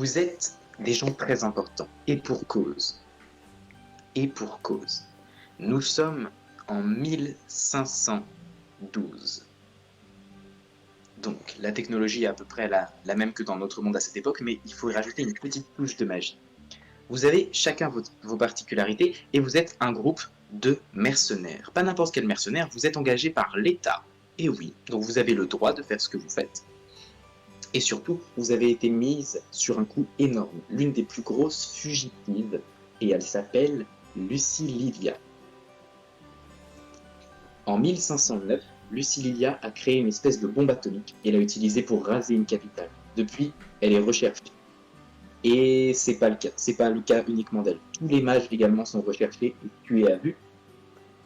Vous êtes des gens très importants, et pour cause. Et pour cause. Nous sommes en 1512. Donc, la technologie est à peu près la même que dans notre monde à cette époque, mais il faut y rajouter une petite touche de magie. Vous avez chacun vos particularités et vous êtes un groupe de mercenaires. Pas n'importe quel mercenaire, vous êtes engagé par l'État. Et oui, donc vous avez le droit de faire ce que vous faites. Et surtout, vous avez été mise sur un coup énorme, l'une des plus grosses fugitives, et elle s'appelle Lucie Lilia. En 1509, Lucie Lilia a créé une espèce de bombe atomique et l'a utilisée pour raser une capitale. Depuis, elle est recherchée. Et c'est pas le cas uniquement d'elle. Tous les mages également sont recherchés et tués à vue,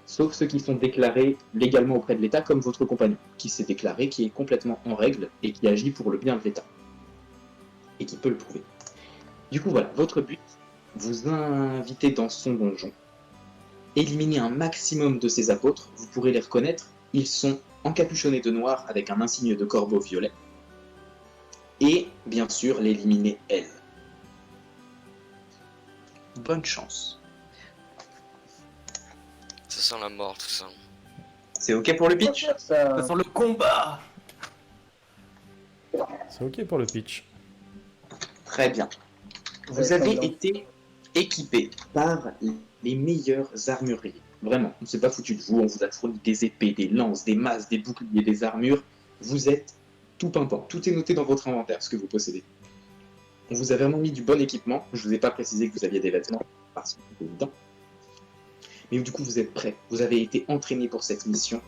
sauf ceux qui sont déclarés légalement auprès de l'État, comme votre compagnon, qui s'est déclaré, qui est complètement en règle et qui agit pour le bien de l'État. Et qui peut le prouver. Du coup, voilà, votre but, vous invitez dans son donjon, éliminez un maximum de ses apôtres, vous pourrez les reconnaître, ils sont encapuchonnés de noir avec un insigne de corbeau violet, et bien sûr l'éliminer elle. Bonne chance. Ça sent la mort, tout ça. C'est ok pour le pitch? Ça sent le combat. C'est ok pour le pitch. Très bien. Vous avez été équipé par les meilleurs armuriers. Vraiment, on ne s'est pas foutu de vous, on vous a fourni des épées, des lances, des masses, des boucliers, des armures. Vous êtes tout pimpant. Tout est noté dans votre inventaire, ce que vous possédez. On vous a vraiment mis du bon équipement. Je ne vous ai pas précisé que vous aviez des vêtements, parce que c'est évident. Mais du coup, vous êtes prêts. Vous avez été entraîné pour cette mission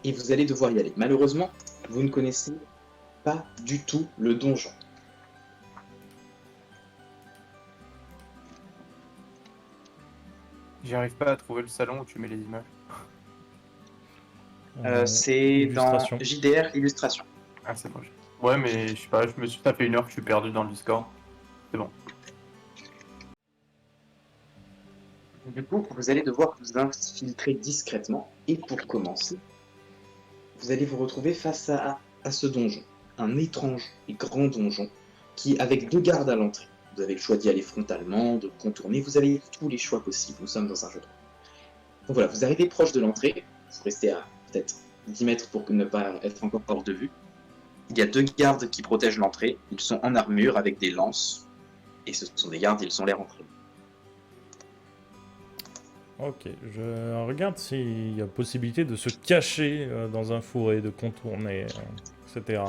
et vous allez devoir y aller. Malheureusement, vous ne connaissez pas du tout le donjon. J'arrive pas à trouver le salon où tu mets les images. C'est dans illustration. JDR Illustration. Ah, c'est bon. Ouais, mais je sais pas, je me suis tapé une heure que je suis perdu dans le Discord. C'est bon. Du coup, vous allez devoir vous infiltrer discrètement. Et pour commencer, vous allez vous retrouver face à ce donjon. Un étrange et grand donjon qui, avec 2 gardes à l'entrée, vous avez le choix d'y aller frontalement, de contourner, vous avez tous les choix possibles. Nous sommes dans un jeu de rôle. Donc voilà, vous arrivez proche de l'entrée, vous restez à peut-être 10 mètres pour ne pas être encore hors de vue. Il y a 2 gardes qui protègent l'entrée, ils sont en armure avec des lances, et ce sont des gardes, ils sont l'air entraînés. Ok, je regarde s'il y a possibilité de se cacher dans un fourré, de contourner, etc.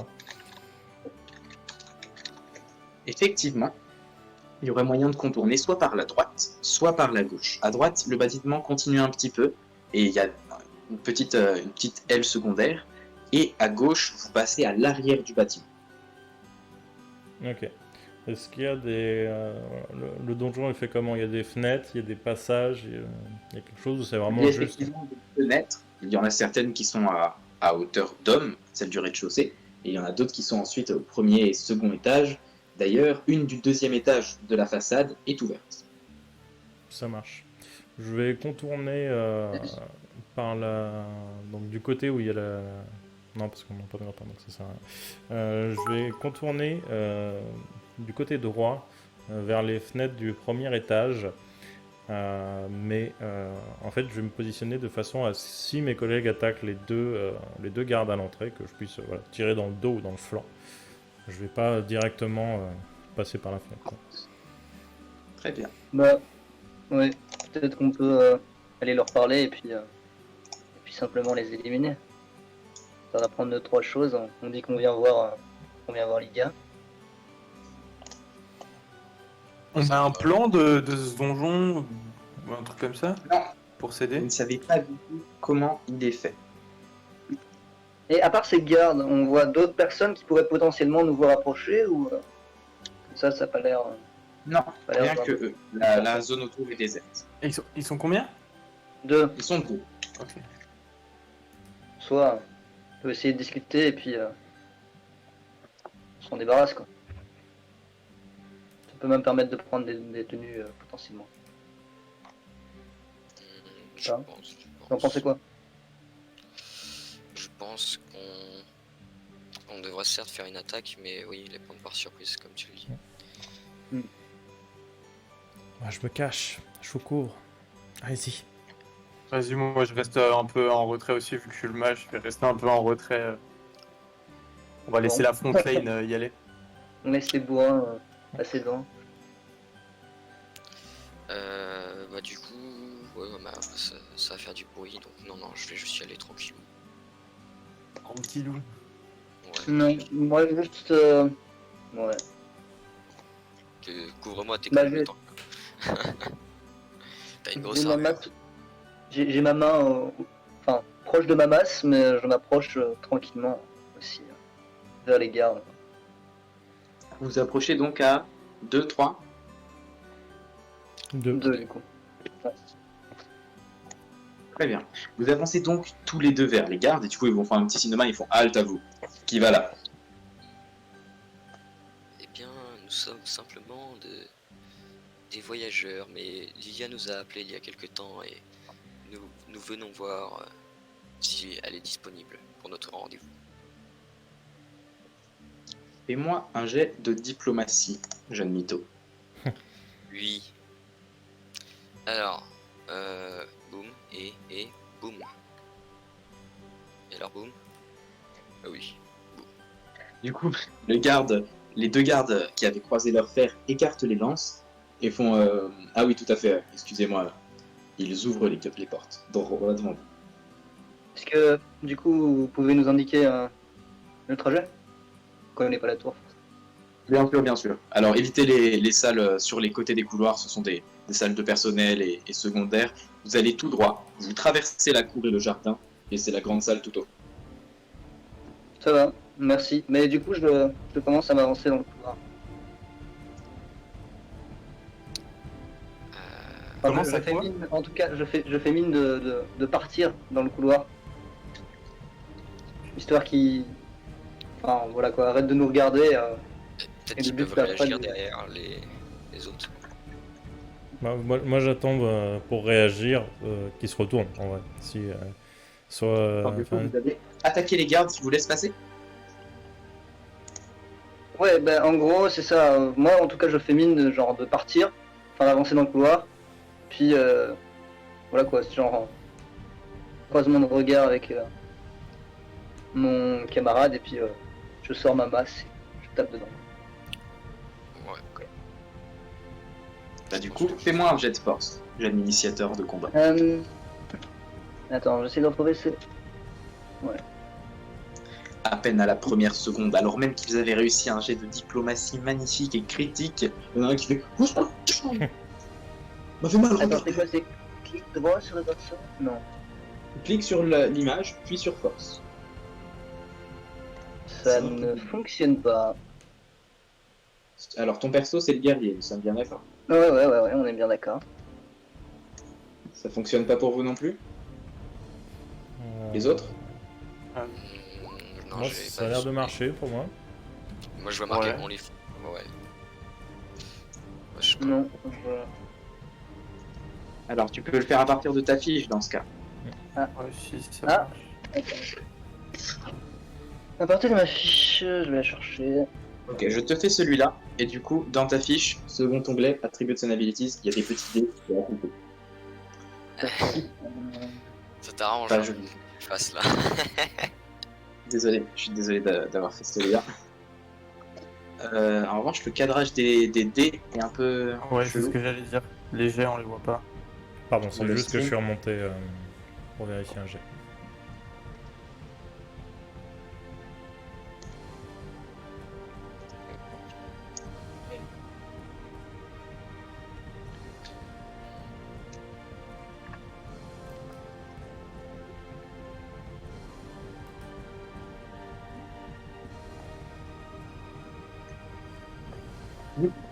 Effectivement, il y aurait moyen de contourner soit par la droite, soit par la gauche. À droite, le bâtiment continue un petit peu, et il y a une petite aile secondaire, et à gauche, vous passez à l'arrière du bâtiment. Ok. Est-ce qu'il y a des... le donjon est fait comment? Il y a des fenêtres, il y a des passages, il y a quelque chose où c'est Il y vraiment a juste... effectivement des fenêtres, il y en a certaines qui sont à hauteur d'homme, celle du rez-de-chaussée, et il y en a d'autres qui sont ensuite au premier et second étage. D'ailleurs, une du 2e étage de la façade est ouverte. Ça marche. Je vais contourner par la... Donc du côté où il y a la... Non, parce qu'on n'a pas de grappin, donc ça sert à rien. Je vais contourner du côté droit vers les fenêtres du premier étage. Mais en fait, je vais me positionner de façon à, si mes collègues attaquent les deux gardes à l'entrée, que je puisse tirer dans le dos ou dans le flanc. Je vais pas directement passer par la fenêtre. Très bien. Bah, ouais, peut-être qu'on peut aller leur parler et puis simplement les éliminer. Ça va prendre 2-3 choses. On dit qu'on vient voir Lydia. On a un plan de ce donjon ou un truc comme ça Non, pour vous s'aider? ne savez pas du tout comment il est fait. Et à part ces gardes, on voit d'autres personnes qui pourraient potentiellement nous voir approcher ou ça a pas l'air. Non, Pas l'air rien de- que eux. La zone autour est déserte. Et ils sont combien? 2. Ils sont 2. Ok. Soit on peut essayer de discuter et puis on s'en débarrasse quoi. Ça peut même permettre de prendre des tenues potentiellement. Je Ça. pense. Vous en pensez quoi? Je pense qu'on devrait certes faire une attaque, mais oui, les prendre par surprise, comme tu le dis. Ah, je me cache, je vous couvre. Allez-y. Vas-y, moi je reste un peu en retrait aussi, vu que je suis le mage, je vais rester un peu en retrait. On va laisser Bon. la front lane y aller. On laisse les bourrins passer devant. Bah du coup, ouais, mais après, ça va faire du bruit, donc non, je vais juste y aller tranquillou. Tranquillou. Ouais. Non, moi juste. Ouais. Couvre-moi tes Bah, compétences. T'as une grosse J'ai ma armure. masse- j'ai ma main enfin, proche de ma masse, mais je m'approche tranquillement aussi vers les gardes. Vous vous approchez donc à 2, 3. Deux. Deux du coup. Ouais. Très bien. Vous avancez donc tous les deux vers les gardes et du coup ils vont faire un petit cinéma, ils font halte à vous. Qui va là? Eh bien, nous sommes simplement des voyageurs, mais Lilia nous a appelés il y a quelque temps et nous venons voir si elle est disponible pour notre rendez-vous. Fais-moi un jet de diplomatie, jeune mytho. Oui. Alors, boum, et boum. Et alors boum. Ah oui. Du coup, les deux gardes qui avaient croisé leur fer écartent les lances et font ah oui, tout à fait, excusez-moi. Ils ouvrent les portes devant vous. Est-ce que du coup vous pouvez nous indiquer le trajet? Quand on n'est pas la tour. Bien sûr. Alors évitez les salles sur les côtés des couloirs, ce sont des salles de personnel et secondaires. Vous allez tout droit, vous traversez la cour et le jardin, et c'est la grande salle tout au fond. Ça va, merci. Mais du coup je commence à m'avancer dans le couloir. Enfin, Comment je ça fais quoi mine, en tout cas, je fais mine de partir dans le couloir. Histoire qu'ils. Enfin, voilà quoi, arrête de nous regarder. Peut-être Et qu'ils le but, peuvent c'est après réagir de- derrière les autres. Bah, moi, j'attends pour réagir qu'ils se retournent en vrai. Si, soit. Alors, du coup, enfin, vous avez attaqué les gardes qui vous laissent passer. Ouais, ben en gros, c'est ça. Moi, en tout cas, je fais mine de partir, enfin d'avancer dans le couloir. Puis, voilà quoi, c'est genre. Croisement de regard avec mon camarade, et puis je sors ma masse et je tape dedans. Ouais. Bah, du coup, fais-moi un jet de force, jeune initiateur de combat. Attends, j'essaie de retrouver ce. À peine à la première seconde, alors même qu'ils avaient réussi un jet de diplomatie magnifique et critique, il y en a un qui fait m'a fait mal, Attends, regarde. c'est quoi? C'est clic droit sur le perso? Non. Clique sur l'image, puis sur force. Ça ne fonctionne pas. Alors ton perso c'est le guerrier, nous sommes bien d'accord. Ouais, on est bien d'accord. Ça fonctionne pas pour vous non plus? Les autres? Non, Moi, j'ai ça pas a l'air vu de ça. marcher pour moi. Moi, je vois marquer Ouais. on les. Ouais. Je sais pas. Non, Alors tu peux le faire à partir de ta fiche dans ce cas. Ouais, si, ça Ah. marche. À partir de ma fiche, je vais la chercher. Ok, je te fais celui-là, et du coup, dans ta fiche, second onglet, Attributes and Abilities, il y a des petits dés qui sont racontés. Ça t'arrange, Pas hein, joli. je fasse là. Désolé, je suis désolé d'avoir fait celui-là. En revanche, le cadrage des dés est un peu Ouais, c'est chelou. ce que j'allais dire. Les jets, on les voit pas. Pardon, c'est Le juste que je stream. suis remonté pour vérifier un jet.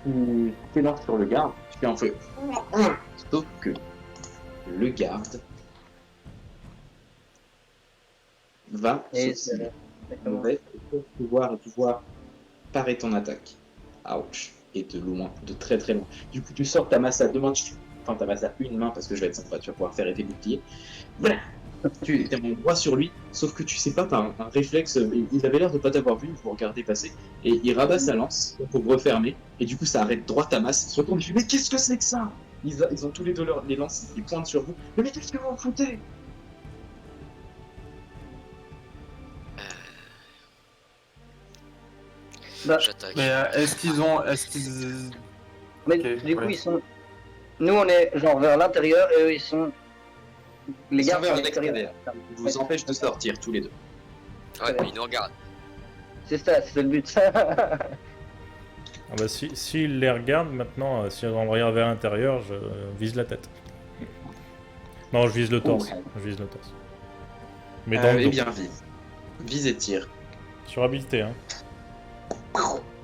Tu t'élances sur le garde, tu fais un feu. Sauf que le garde va Et s'obstiner. c'est Mauvais, tu vois parer ton attaque. Ouch. Et de loin, de très très loin. Du coup, tu sors ta masse à deux mains, enfin ta masse à une main parce que je vais être sympa, tu vas pouvoir faire effet bouclier. Voilà. Tu es en droit sur lui, sauf que tu sais pas, t'as un réflexe, il avait l'air de pas t'avoir vu, vous regardez passer, et il rabat sa lance pour refermer, et du coup ça arrête droit ta masse, il se retourne, il fait mais qu'est-ce que c'est que ça ils ont tous les deux les lances, ils pointent sur vous, mais qu'est-ce que vous en foutez? Bah, J'attaque. Mais est-ce qu'ils... mais Ok, du coup, ouais. ils sont. Nous, on est genre vers l'intérieur et eux, ils sont. Les Ils sont gardes vers sont à l'extérieur. l'extérieur. Ils vous empêchent de sortir tous les deux. Ouais, mais il nous regarde. C'est ça, c'est le but. Ah bah s'il les regarde maintenant, si on regarde vers l'intérieur, je vise la tête. Non, je vise le torse. Ouais. Je vise le torse. Mais dans le Eh dos. bien, vise. Vise et tire. Sur habileté, hein.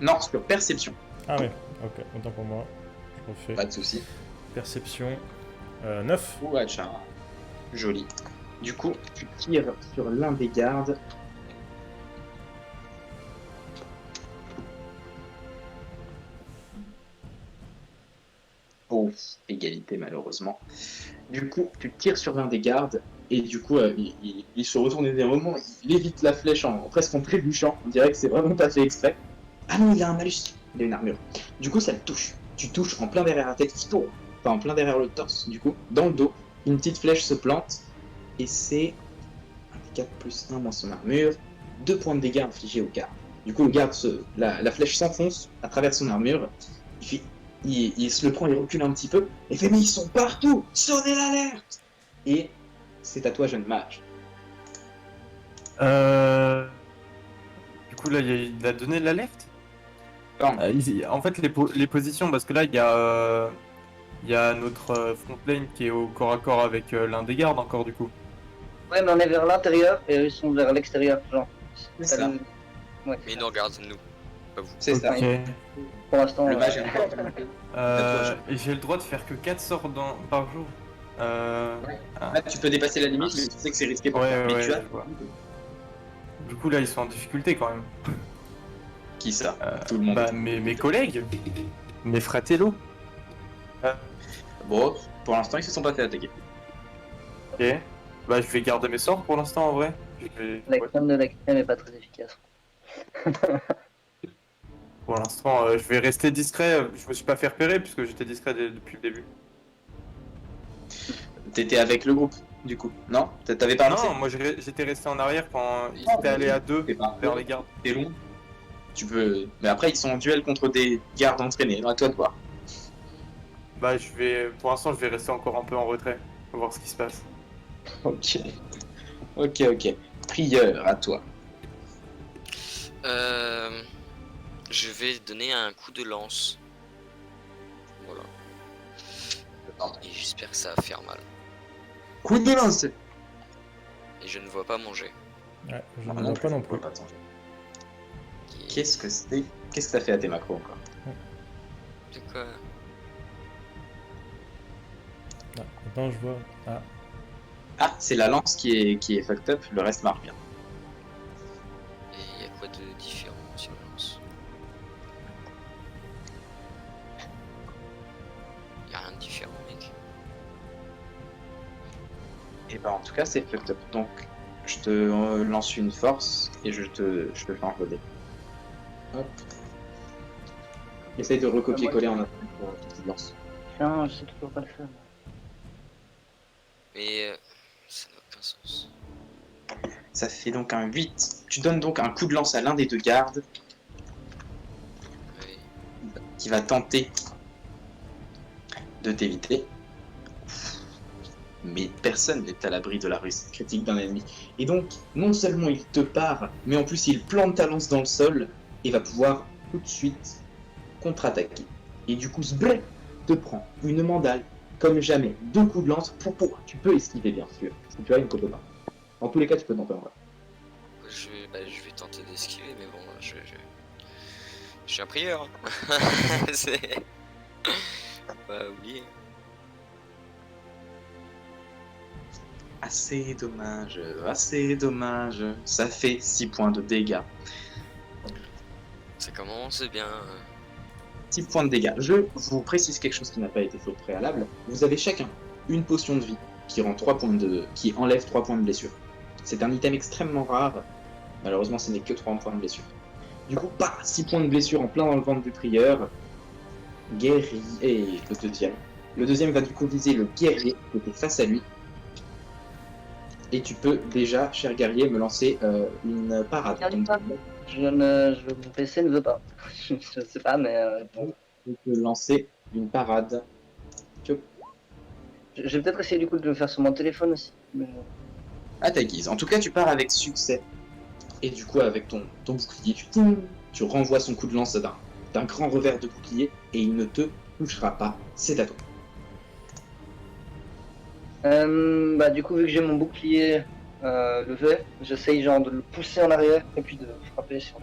Non, sur perception. Ah ouais, ok, autant pour moi. Je refais. Pas de soucis. Perception 9. Ouais, Chara. Joli. Du coup, tu tires sur l'un des gardes. Oh, égalité malheureusement. Du coup, tu tires sur l'un des gardes et du coup, il se retourne des moments, il évite la flèche presque en trébuchant. On dirait que c'est vraiment pas fait exprès. Ah non, il a un malus, il a une armure. Du coup, ça le touche. Tu touches en plein derrière la tête, qui tourne. Enfin, en plein derrière le torse, du coup, dans le dos. Une petite flèche se plante et c'est 4 plus 1 dans son armure. 2 points de dégâts infligés au garde. Du coup, le garde, la flèche s'enfonce à travers son armure. Il se le prend, il recule un petit peu. Et fait, mais ils sont partout! Sonnez l'alerte! Et c'est à toi, jeune mage. Du coup, là, il a donné l'alerte. Pardon. En fait, les positions, parce que là, il y a notre front lane qui est au corps à corps avec l'un des gardes encore, du coup. Ouais, mais on est vers l'intérieur et eux, ils sont vers l'extérieur. Genre. C'est ça. Ouais, Mais il nous regarde, nous. Pas vous. C'est ça. Ok. pour l'instant. Le mage est Et j'ai le droit de faire que 4 sorts par jour. Là, tu peux dépasser la limite, mais tu sais que c'est risqué pour toi. Ouais, Mais ouais, tu as... je vois. Du coup, là, ils sont en difficulté quand même. Qui ça? Tout le monde. Bah, mes collègues, mes fratello. Bon, pour l'instant, ils se sont pas fait attaquer. Ok. Bah, je vais garder mes sorts pour l'instant en vrai. La Ouais. crème de la crème est pas très efficace. Pour l'instant, je vais rester discret. Je me suis pas fait repérer puisque j'étais discret depuis le début. T'étais avec le groupe, du coup. Non? T'avais pas annoncé? Non, moi j'étais resté en arrière quand ils Non, étaient allés à deux T'es pas vers les gardes. T'es long. Tu peux... Mais après, ils sont en duel contre des gardes entraînés. À toi de voir. Bah, pour l'instant, je vais rester encore un peu en retrait pour voir ce qui se passe. Ok. Ok. Prieur, à toi. Je vais donner un coup de lance. Voilà. Et j'espère que ça va faire mal. Coup de lance! Et je ne vois pas manger. Ouais, je ne vois pas non plus. Qu'est-ce que c'était? Qu'est-ce que ça fait à tes macros encore? De quoi? Ah, maintenant je vois. Ah, Ah, c'est la lance qui est fucked up, le reste marche bien. Et il y a quoi de différent sur la lance? Y a rien de différent, mec. Et bah en tout cas c'est fucked up. Donc je te lance une force et je te fais encoder. Hop. Essaye de recopier-coller en attendant pour une petite lance. Tiens, je sais toujours pas le faire. Mais ça n'a aucun sens. Ça fait donc un 8. Tu donnes donc un coup de lance à l'un des deux gardes Ouais. qui va tenter de t'éviter. Mais personne n'est à l'abri de la réussite critique d'un ennemi. Et donc, non seulement il te part, mais en plus il plante ta lance dans le sol et va pouvoir tout de suite contre-attaquer. Et du coup, ce blé te prend une mandale comme jamais. 2 coups de lance. Tu peux esquiver, bien sûr, parce que tu as une contrepartie. Dans tous les cas, tu peux tenter en vrai. Je vais tenter d'esquiver, mais bon, je suis un prieur. C'est... Faut pas oublier. Assez dommage, assez dommage. Ça fait 6 points de dégâts. Ça commence bien. 6 points de dégâts. Je vous précise quelque chose qui n'a pas été fait au préalable. Vous avez chacun une potion de vie qui enlève 3 points de blessure. C'est un item extrêmement rare. Malheureusement, ce n'est que 3 points de blessure. Du coup, 6 points de blessure en plein dans le ventre du prieur. Guerrier. Et le deuxième. Le deuxième va du coup viser le guerrier qui était face à lui. Et tu peux déjà, cher guerrier, me lancer une parade. Mon PC ne veut pas. Je sais pas, mais bon. Tu peux lancer une parade. Je vais peut-être essayer du coup de le faire sur mon téléphone aussi. Mais... À ta guise. En tout cas, tu pars avec succès. Et du coup, avec ton bouclier, tu renvoies son coup de lance d'un grand revers de bouclier et il ne te touchera pas. C'est à toi. Du coup, vu que j'ai mon bouclier levé, j'essaye genre de le pousser en arrière et puis de frapper sur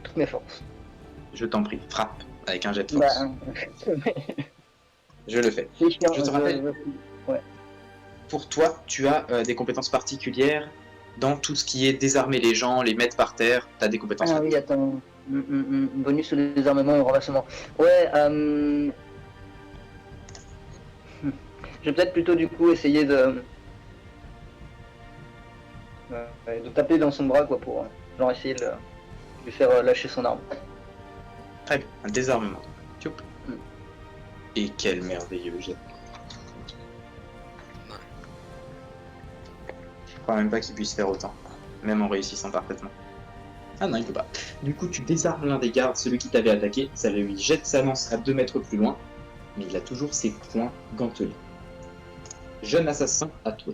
toutes mes forces. Je t'en prie, frappe avec un jet de force. Je le fais. C'est chiant, Je te rappelle. Pour toi, tu as des compétences particulières dans tout ce qui est désarmer les gens, les mettre par terre. Tu as des compétences. Ah oui, attends. Bonus sur le désarmement et renversement. Ouais, je vais peut-être plutôt du coup essayer de taper dans son bras quoi pour genre essayer de lui faire lâcher son arme. Très bien, un désarmement. Tchoup. Et quel merveilleux jet. Je crois même pas qu'il puisse faire autant, même en réussissant parfaitement. Ah non, il peut pas. Du coup, tu désarmes l'un des gardes, celui qui t'avait attaqué, ça lui jette sa lance à 2 mètres plus loin, mais il a toujours ses poings gantelés. Jeune assassin, à toi.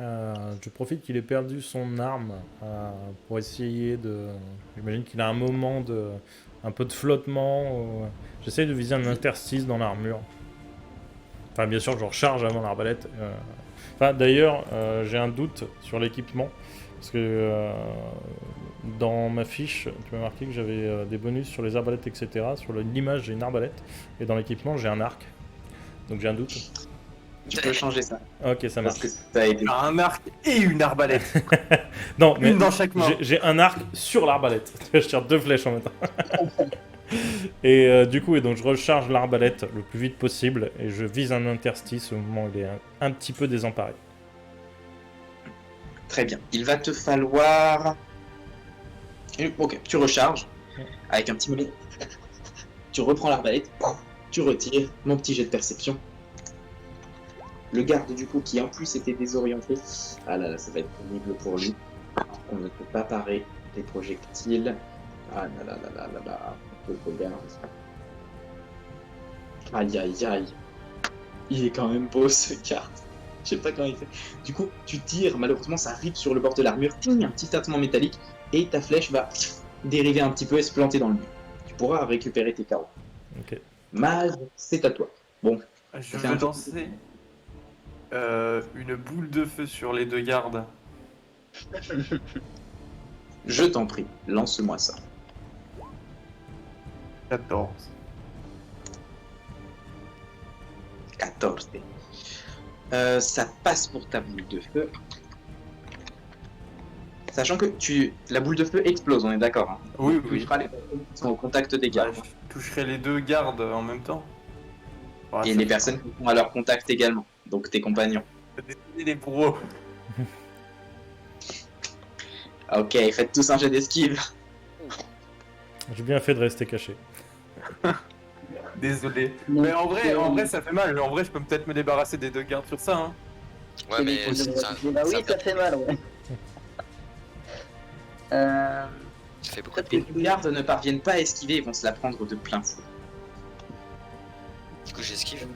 Je profite qu'il ait perdu son arme pour essayer de... J'imagine qu'il a un moment un peu de flottement. J'essaye de viser un interstice dans l'armure. Enfin, bien sûr, je recharge avant l'arbalète. D'ailleurs, j'ai un doute sur l'équipement. Parce que dans ma fiche, tu m'as marqué que j'avais des bonus sur les arbalètes, etc. Sur l'image, j'ai une arbalète. Et dans l'équipement, j'ai un arc. Donc j'ai un doute. Tu peux changer ça. Ok, ça marche. Parce que ça a été... Un arc et une arbalète. Non, mais Une dans chaque main. j'ai un arc sur l'arbalète. Je tire 2 flèches en même temps. Et du coup, donc je recharge l'arbalète le plus vite possible et je vise un interstice au moment où il est un petit peu désemparé. Très bien. Il va te falloir... Ok, tu recharges avec un petit mollet. Tu reprends l'arbalète, tu retires. Mon petit jet de perception. Le garde du coup qui en plus était désorienté. Ah là là, ça va être pénible pour lui. On ne peut pas parer des projectiles. Ah là là là là là là. Pauvre garde. Aïe aïe aïe. Il est quand même beau ce garde. Je sais pas comment il fait. Du coup, tu tires, malheureusement ça arrive sur le bord de l'armure, un petit tâtement métallique, et ta flèche va dériver un petit peu et se planter dans le mur. Tu pourras récupérer tes carreaux. Ok. Mage, c'est à toi. Bon, Je vais lancer une boule de feu sur les 2 gardes. je t'en prie, lance-moi ça. 14. 14. Ça passe pour ta boule de feu. Sachant que la boule de feu explose, on est d'accord. Hein. Oui, Tu oui. toucheras les personnes qui sont au contact des gardes. Je toucherai les 2 gardes en même temps. Voilà, Et ça les fait personnes qui sont à leur contact également. Donc tes compagnons. Décider les pros. Ok, faites tous un jet d'esquive. J'ai bien fait de rester caché. Désolé. Mais en vrai, ça fait mal. En vrai, je peux peut-être me débarrasser des 2 gardes sur ça. Hein. Ouais, mais Bah oui, ça fait mal, ouais. ça fait beaucoup de Les peine. gardes ne parviennent pas à esquiver et vont se la prendre de plein fouet. Du coup, j'esquive.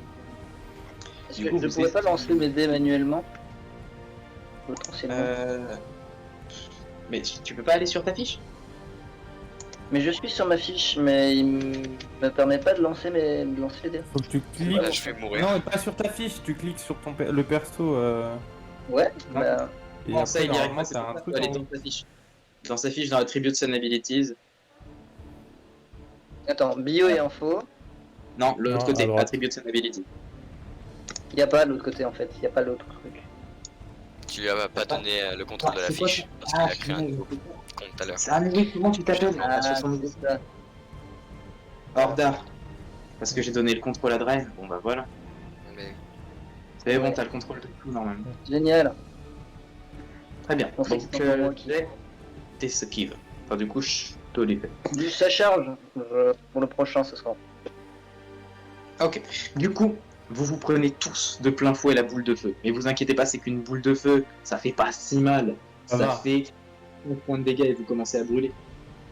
Est-ce Du que coup, je vous pourrais pas essayez- lancer mes dés manuellement Potentiellement. Mais tu peux pas aller sur ta fiche? Mais je suis sur ma fiche, mais il me permet pas de lancer les dés. Faut que tu cliques. Là, je vais mourir. Non, pas sur ta fiche. Tu cliques sur le perso. Ouais, Non. bah, Et Bon, ça, après, il y a normalement, c'est t'as un pour ça truc qu'il faut en aller haut. dans sa fiche. Dans sa fiche, dans Attributes and Abilities. attends, bio et info. Non, l'autre Non, à côté, droite. Attributes and Abilities. Il y a pas l'autre côté en fait, il y a pas l'autre truc. Tu lui as pas donné le contrôle de la c'est quoi, fiche parce qu'il a créé un nouveau compte tout à l'heure. Ah, mais oui, comment tu t'appelles Ah, sur son c'est ça. Horda. Parce que j'ai donné le contrôle à Draen. Bon bah voilà. Mais Mais bon, Ouais. t'as le contrôle de tout normalement. Génial. Très bien. On sait Donc, que c'est pas moi qui- t'esquives. Enfin, du coup, je te l'ai fait. Du ça charge. Pour le prochain, ce sera. Ok. Du coup, vous vous prenez tous de plein fouet la boule de feu. Mais vous inquiétez pas, c'est qu'une boule de feu, ça fait pas si mal. Ça Ça va. fait 1 point de dégâts et vous commencez à brûler.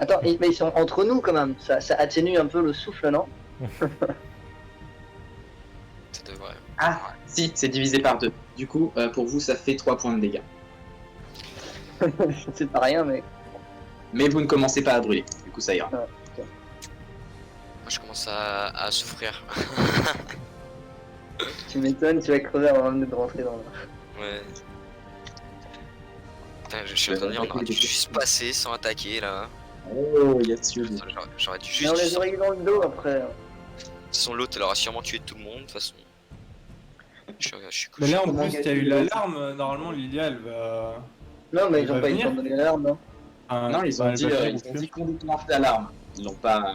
Attends, mais ils sont entre nous quand même. Ça atténue un peu le souffle, non? Ça devrait. Ah, si, c'est divisé par 2. Du coup, pour vous, ça fait 3 points de dégâts. C'est pas rien, mais. Mais vous ne commencez pas à brûler. Du coup, ça ira. Moi, je commence à souffrir. Tu m'étonnes, tu vas crever avant même de rentrer dans le. Ouais. Putain, je suis en train de dire, on aurait dû juste passer sans attaquer là. Oh, Yatsio. J'aurais dû Mais on juste. les aurait eu dans le dos après. De toute façon, l'autre, elle aura sûrement tué tout le monde. De toute façon, je suis Mais là, en Comment plus, il y a eu l'alarme. Normalement, Lilia, elle va. Non, mais Elle ils ont va pas eu le venir temps de donner l'alarme, non? Enfin, Non, ils bah, ont elle dit, va venir au ils ont pire. dit qu'on déclenche l'alarme. Ils n'ont pas.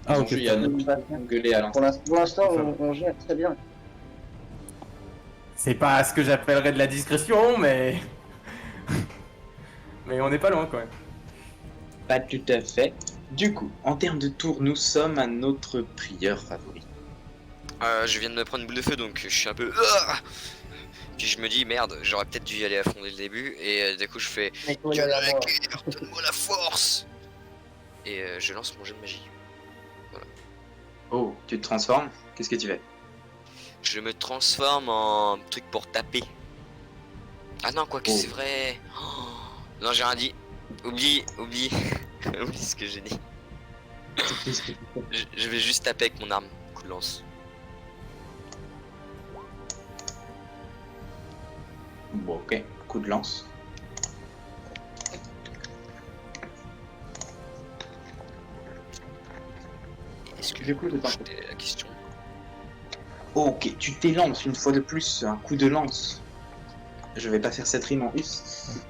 Ah, ils ont ok. vu, il y a très bien. notre gueulé à l'instant. Pour l'instant, Ça va. on gère très bien. C'est pas ce que j'appellerais de la discrétion, mais. Mais on n'est pas loin quand même. Pas tout à fait. Du coup, en termes de tour, nous sommes à notre prieur favori. Je viens de me prendre une boule de feu, donc je suis un peu. Puis je me dis, merde, j'aurais peut-être dû y aller à fond dès le début. Et du coup, je fais. Mais comment il Dieu a de l'air la mort. guerre, donne-moi la force. Et je lance mon jet de magie. Oh, tu te transformes? Qu'est-ce que tu fais? Je me transforme en truc pour taper. Ah non, quoique Oh. c'est vrai. Oh, non, j'ai rien dit. Oublie. Oublie ce que j'ai dit. Je vais juste taper avec mon arme. Coup de lance. Bon, ok. Coup de lance. Est-ce que Du coup, je je t'en peux la question? Ok, tu t'élances une fois de plus, un coup de lance. Je vais pas faire cette rime en us.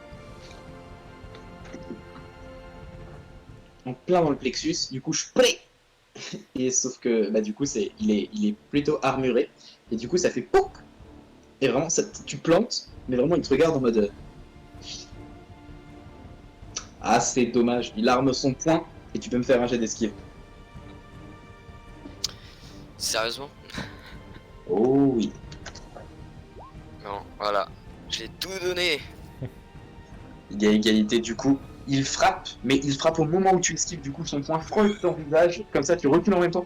En plein dans le plexus, du coup je plais. Et sauf que bah du coup il est plutôt armuré et du coup ça fait POC. Et vraiment tu plantes, mais vraiment il te regarde en mode ah c'est dommage, il arme son poing et tu peux me faire un jet d'esquive. Sérieusement? Oh oui. Non, voilà. J'ai tout donné. Il y a égalité du coup. Il frappe, mais il frappe au moment où tu esquives, du coup son poing frôle ton visage, comme ça tu recules en même temps.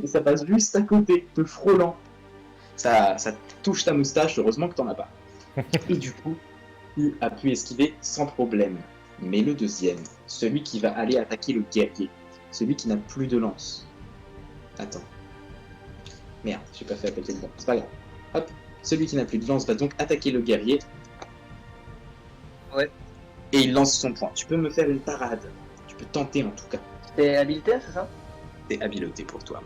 Et ça passe juste à côté, te frôlant. Ça touche ta moustache, heureusement que t'en as pas. Et du coup, tu as pu esquiver sans problème. Mais le deuxième, celui qui va aller attaquer le guerrier, celui qui n'a plus de lance. Attends. Merde, j'ai pas fait appeler le bon, c'est pas grave. Hop, celui qui n'a plus de lance va donc attaquer le guerrier. Ouais. Et il lance son poing. Tu peux me faire une parade. Tu peux tenter en tout cas. C'est habilité, c'est ça? C'est habileté pour toi.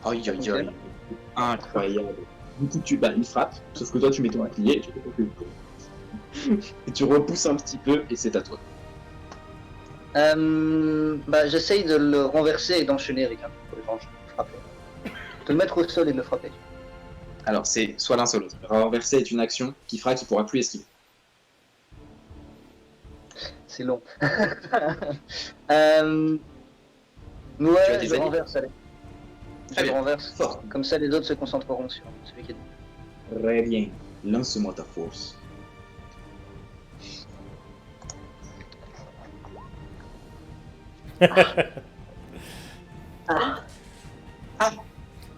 Aïe aïe Ok. aïe. Incroyable. Du coup, il frappe, sauf que toi tu mets ton bouclier et tu fais ton coup. Et tu repousses un petit peu et c'est à toi. Bah, j'essaye de le renverser et d'enchaîner avec un coup de frapper. De le mettre au sol et de le frapper. Alors c'est soit l'un soit l'autre. Renverser est une action qui fera qu'il pourra plus esquiver. C'est long. Tu as Ouais, des je alliés renverse, allez. Très Je bien. renverse. Fort. Comme ça, les autres se concentreront sur celui qui est. Très bien. Lance-moi ta force.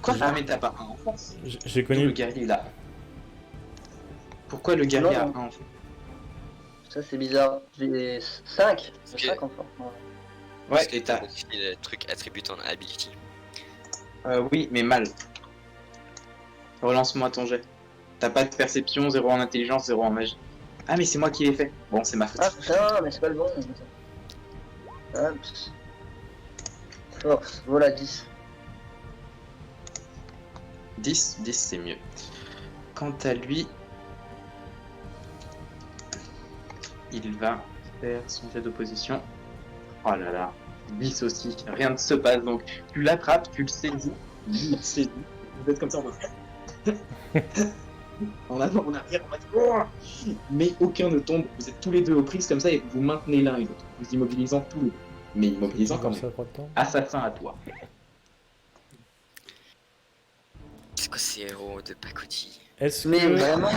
Quoi? Ah mais t'as pas un en force. J'ai Le connu. guerrier là. Pourquoi le guerrier a Non. un en force? Ça, c'est bizarre. J'ai 5. J'ai Ok. 5 encore. Ouais. Ouais, et et t'as. modifié le truc attribute en ability. Oui, mais mal. Relance-moi ton jet. T'as pas de perception, 0 en intelligence, 0 en magie. Ah, mais c'est moi qui l'ai fait. Bon, c'est ma faute. Ah putain, mais c'est pas le bon. Hop. Force, voilà 10. 10, c'est mieux. Quant à lui, il va faire son jet d'opposition. Oh là là, 10 aussi, rien ne se passe. Donc, tu l'attrapes, tu le saisis, lui il te saisit. Vous êtes comme ça en mode En avant, en arrière, en mode oh, mais aucun ne tombe. Vous êtes tous les deux aux prises comme ça et vous maintenez l'un et l'autre, vous immobilisant tous les deux. Mais immobilisant quand Ça même. prend de temps. Assassin à toi. C'est quoi ces héros de pacotille? Est-ce Mais que, vraiment,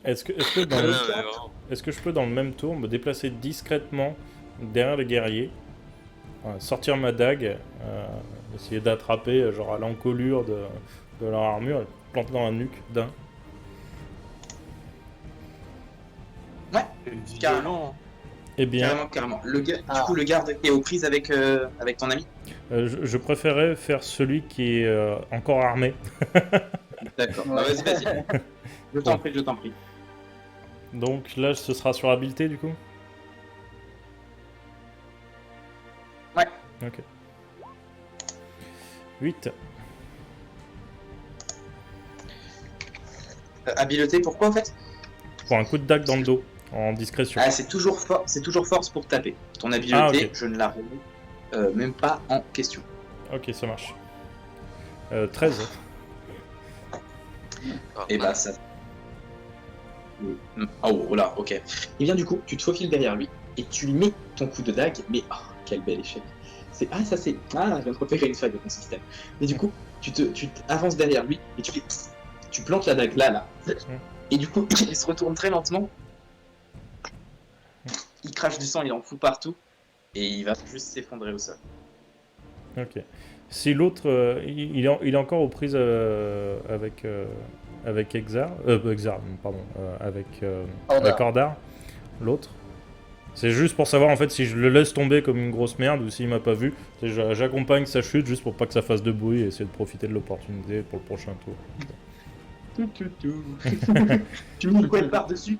est-ce que dans Non, le, non, mais vraiment. est-ce que je peux dans le même tour me déplacer discrètement derrière les guerriers, sortir ma dague, essayer d'attraper genre à l'encolure de leur armure, et planter dans la nuque d'un. C'est Carrément. violent. Eh bien, Carrément. Du Ah. coup, le garde qui est aux prises avec ton ami. je préférais faire celui qui est encore armé. D'accord. Ouais. Bah, vas-y. Je t'en prie. Donc là, ce sera sur habileté du coup. Ouais. Ok. 8. Habileté, pourquoi en fait? Pour un coup de dague dans le dos, en discrétion. Ah, c'est toujours force pour taper. Ton habileté, ok. je ne la remets même pas en question. Ok, ça marche. 13. Oh, Et bah ça. Oh là, ok. Et bien du coup, tu te faufiles derrière lui et tu lui mets ton coup de dague, mais oh, quel bel échec. Je viens de repérer une faille de ton système. Mais du coup, tu avances derrière lui et tu plantes la dague là. Et du coup, il se retourne très lentement. Il crache du sang, il en fout partout. Et il va juste s'effondrer au sol. Ok. Si l'autre, il est encore aux prises avec Exar, pardon, avec Ordar, l'autre. C'est juste pour savoir en fait si je le laisse tomber comme une grosse merde ou s'il m'a pas vu. J'accompagne sa chute juste pour pas que ça fasse de bruit et essayer de profiter de l'opportunité pour le prochain tour. Tu me couettes par-dessus.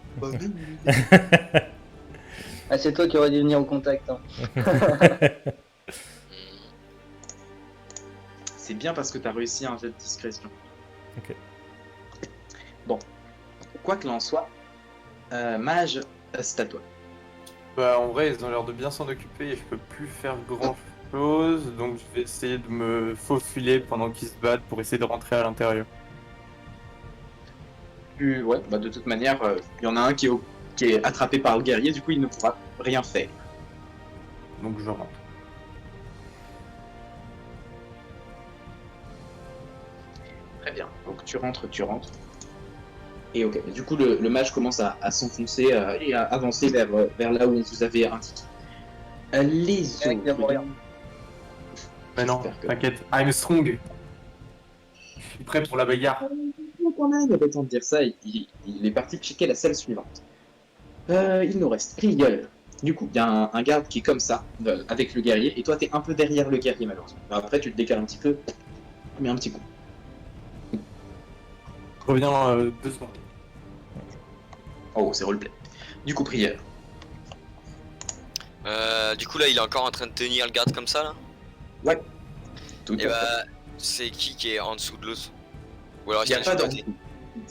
ah, c'est toi qui aurais dû venir au contact. Hein. C'est bien parce que t'as réussi un jet de discrétion. Ok. Bon. Quoi qu'il en soit, mage, c'est à toi. Bah, en vrai, ils ont l'air de bien s'en occuper et je peux plus faire grand chose. Donc, je vais essayer de me faufiler pendant qu'ils se battent pour essayer de rentrer à l'intérieur. Ouais, bah de toute manière, il y en a un qui est attrapé par le guerrier, du coup il ne pourra rien faire. Donc, je rentre. Très bien. Donc tu rentres. Et ok, du coup le mage commence à s'enfoncer et à avancer vers là où on vous avait indiqué. Les Avec des autres. moyens. Mais non, J'espère que- t'inquiète, I'm strong. Je suis prêt pour la bagarre. Quand même, il avait le temps de dire ça, il est parti checker la salle suivante. Il nous reste Kriegel. Du coup, il y a un garde qui est comme ça, avec le guerrier, et toi t'es un peu derrière le guerrier malheureusement. Alors, après tu te décales un petit peu, mais un petit coup. Je reviens 2 secondes. Oh, c'est roleplay. Du coup, prière. Du coup là il est encore en train de tenir le garde comme ça là. Tout Et à fait. bah c'est qui est en dessous de l'autre? Ou alors Il n'y a ils pas sont d'ordre.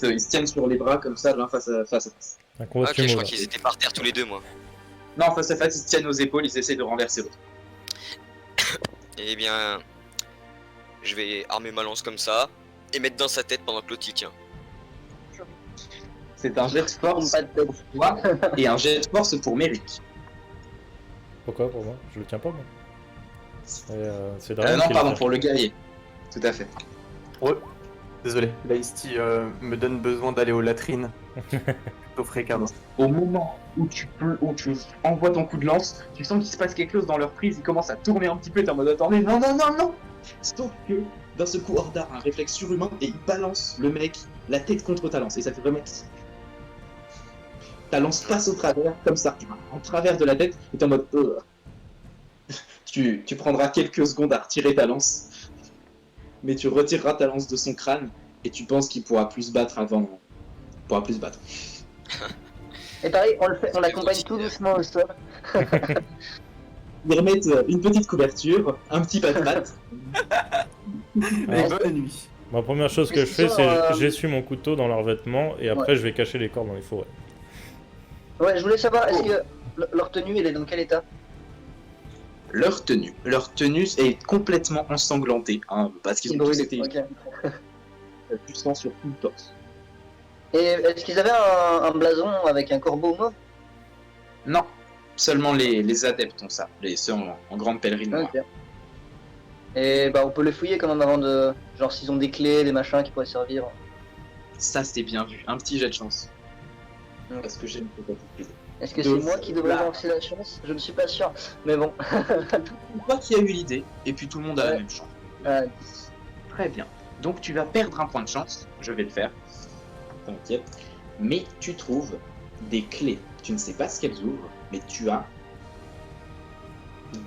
Ils se tiennent sur les bras comme ça, l'un face à face. Un combat Ah, de ok, je sumo, crois là. qu'ils étaient par terre tous les deux moi. Non, face à face, ils se tiennent aux épaules, ils essaient de renverser l'autre. Eh bien, je vais armer ma lance comme ça et mettre dans sa tête pendant que l'autre y tient. C'est un jet de force Pas de tête. pour toi et un jet de force pour Merrick. Pourquoi pour moi? Je le tiens pas moi. C'est Draven Non, qui le pardon, tient. pour le guerrier. Tout à fait. Désolé, là, Isti me donne besoin d'aller aux latrines. Plutôt fréquemment. Au moment où tu envoies ton coup de lance, tu sens qu'il se passe quelque chose dans leur prise, ils commencent à tourner un petit peu, t'es en mode attendez, non. Sauf que d'un seul coup, Ordar a un réflexe surhumain et il balance le mec la tête contre ta lance et ça fait vraiment. Ta lance passe au travers, comme ça, en travers de la tête, et t'es en mode. Tu prendras quelques secondes à retirer ta lance, mais tu retireras ta lance de son crâne et tu penses qu'il pourra plus se battre avant. Il pourra plus se battre. Et pareil, on l'accompagne tout doucement au sol. Ils remettent une petite couverture, un petit pat-pat. Mais bonne nuit. Ma première chose que Mais je fais, sinon, c'est j'essuie mon couteau dans leurs vêtements et après je vais cacher les corps dans les forêts. Ouais, je voulais savoir, est-ce que leur tenue, elle est dans quel état? Leur tenue est complètement ensanglantée, hein, parce qu'ils ont tous été. Ok. du sang sur tout le torse. Et est-ce qu'ils avaient un blason avec un corbeau mauve? Non, seulement les adeptes ont ça, ceux en grande pèlerine noire. Ok. Et bah on peut les fouiller quand même avant de... Genre s'ils ont des clés, des machins qui pourraient servir. Ça, c'était bien vu. Un petit jet de chance. Ok. Parce que j'aime beaucoup utiliser. Est-ce que De c'est moi qui devrais là. lancer la chance? Je ne suis pas sûr. Mais bon. Toi qui as eu l'idée, et puis tout le monde a la Ouais. même chance. 10. Très bien. Donc tu vas perdre un point de chance, je vais le faire. T'inquiète. Mais tu trouves des clés. Tu ne sais pas ce qu'elles ouvrent, mais tu as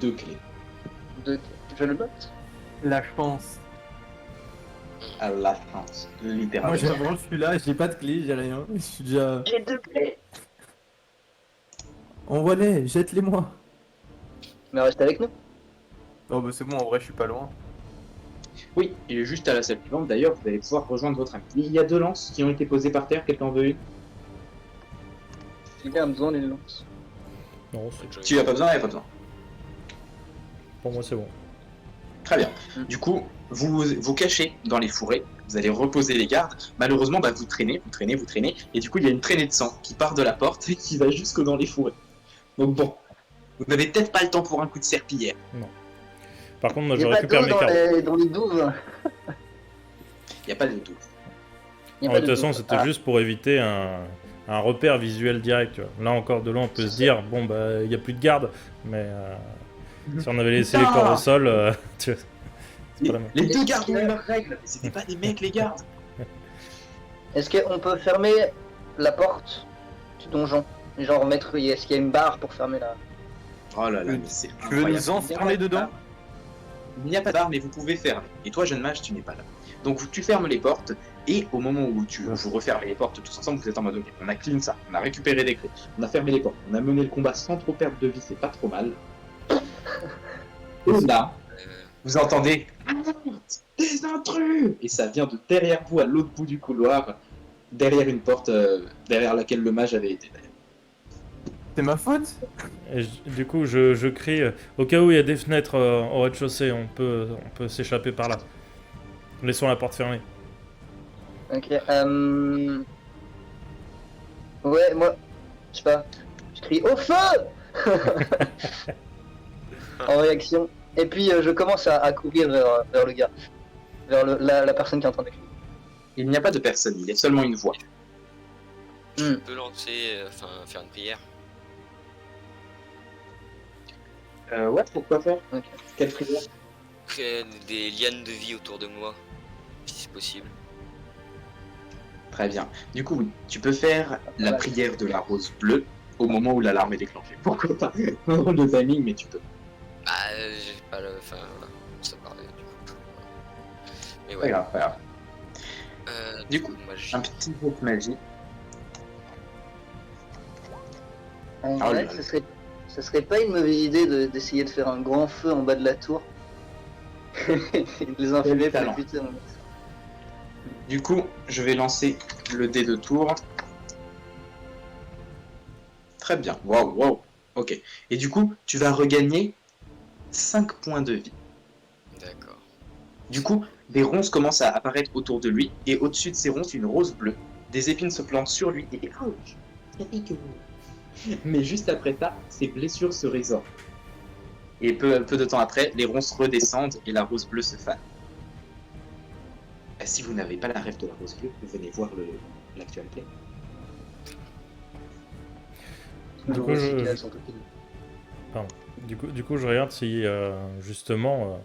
2 clés. Je le note. La chance. À la chance, Moi littéralement. j'avance, je suis là, j'ai pas de clé, j'ai rien. Je suis déjà. J'ai 2 clés. Envoie-les, jette-les-moi. Mais reste avec nous. Oh bah c'est bon, en vrai je suis pas loin. Oui, il est juste à la salle suivante. D'ailleurs, vous allez pouvoir rejoindre votre ami. Il y a 2 lances qui ont été posées par terre. Quelqu'un en veut une? Quelqu'un a besoin d'une lance. Non, c'est- Tu n'as pas besoin, il n'y a pas besoin. pour moi c'est bon. Très bien. Du coup, vous cachez dans les fourrés, vous allez reposer les gardes. Malheureusement, bah, vous traînez, et du coup, il y a une traînée de sang qui part de la porte et qui va jusque dans les fourrés. Donc bon, vous n'avez peut-être pas le temps pour un coup de serpillière. Par contre, moi Il je y a pas récupère d'eau mes carreaux. dans les douves. Il n'y a pas de tout. Il y a De pas toute façon, douve. c'était Ah. juste pour éviter un repère visuel direct. Tu vois. Là encore, de loin, on peut se dire, bon, bah, il n'y a plus de garde, mais si on avait laissé les corps au sol, tu vois, c'est pas la même. Les 2 gardes ont eu leurs règles, mais c'était pas des mecs, les gardes. Est-ce qu'on peut fermer la porte du donjon? Genre mettre... Est-ce qu'il y a une barre pour fermer la... Oh là là, mais c'est Tu veux incroyable. nous enfermer dedans? Il n'y a pas d'arme, mais vous pouvez fermer. Et toi, jeune mage, tu n'es pas là. Donc tu fermes les portes, et au moment où vous refermez les portes tous ensemble, vous êtes en mode ok, on a clean ça, on a récupéré des clés, on a fermé les portes, on a mené le combat sans trop perdre de vie, c'est pas trop mal. Et là, vous entendez des intrus! Et ça vient de derrière vous, à l'autre bout du couloir, derrière une porte derrière laquelle le mage avait été. C'est ma faute? Et du coup, je crie, au cas où il y a des fenêtres au rez-de-chaussée, on peut s'échapper par là. Laissons la porte fermée. Ok, Ouais, moi... Je sais pas... Je crie au feu. En réaction. Et puis je commence à courir vers le gars. Vers la personne qui est en train de crier. Il n'y a pas de personne, il y a seulement une voix. Je peux lancer, faire une prière. Ouais, pourquoi faire? Ok. Quelle prière? Créer des lianes de vie autour de moi, si c'est possible. Très bien. Du coup, oui, tu peux faire la Ouais. prière de la rose bleue au moment où l'alarme est déclenchée. Pourquoi pas? Dans le timing, mais tu peux. Bah, j'ai pas le. Enfin, voilà. Ça parlait du coup. Mais Pas ouais. grave, pas grave. Du coup, moi j'ai. un petit jet de magie. En Ah, vrai, là, ce serait pas une mauvaise idée d'essayer de faire un grand feu en bas de la tour. Et de les infumer pour les talent. buter. Du coup, je vais lancer le dé de tour. Très bien. Waouh, waouh. Ok. Et du coup, tu vas regagner 5 points de vie. D'accord. Du coup, des ronces commencent à apparaître autour de lui, et au-dessus de ces ronces, une rose bleue. Des épines se plantent sur lui, et ouch, ça pique. Mais juste après ça, ses blessures se résorbent. Et peu de temps après, les ronces redescendent et la rose bleue se fane. Si vous n'avez pas la rêve de la rose bleue, venez voir l'actualité. Du coup, Du coup, je regarde si justement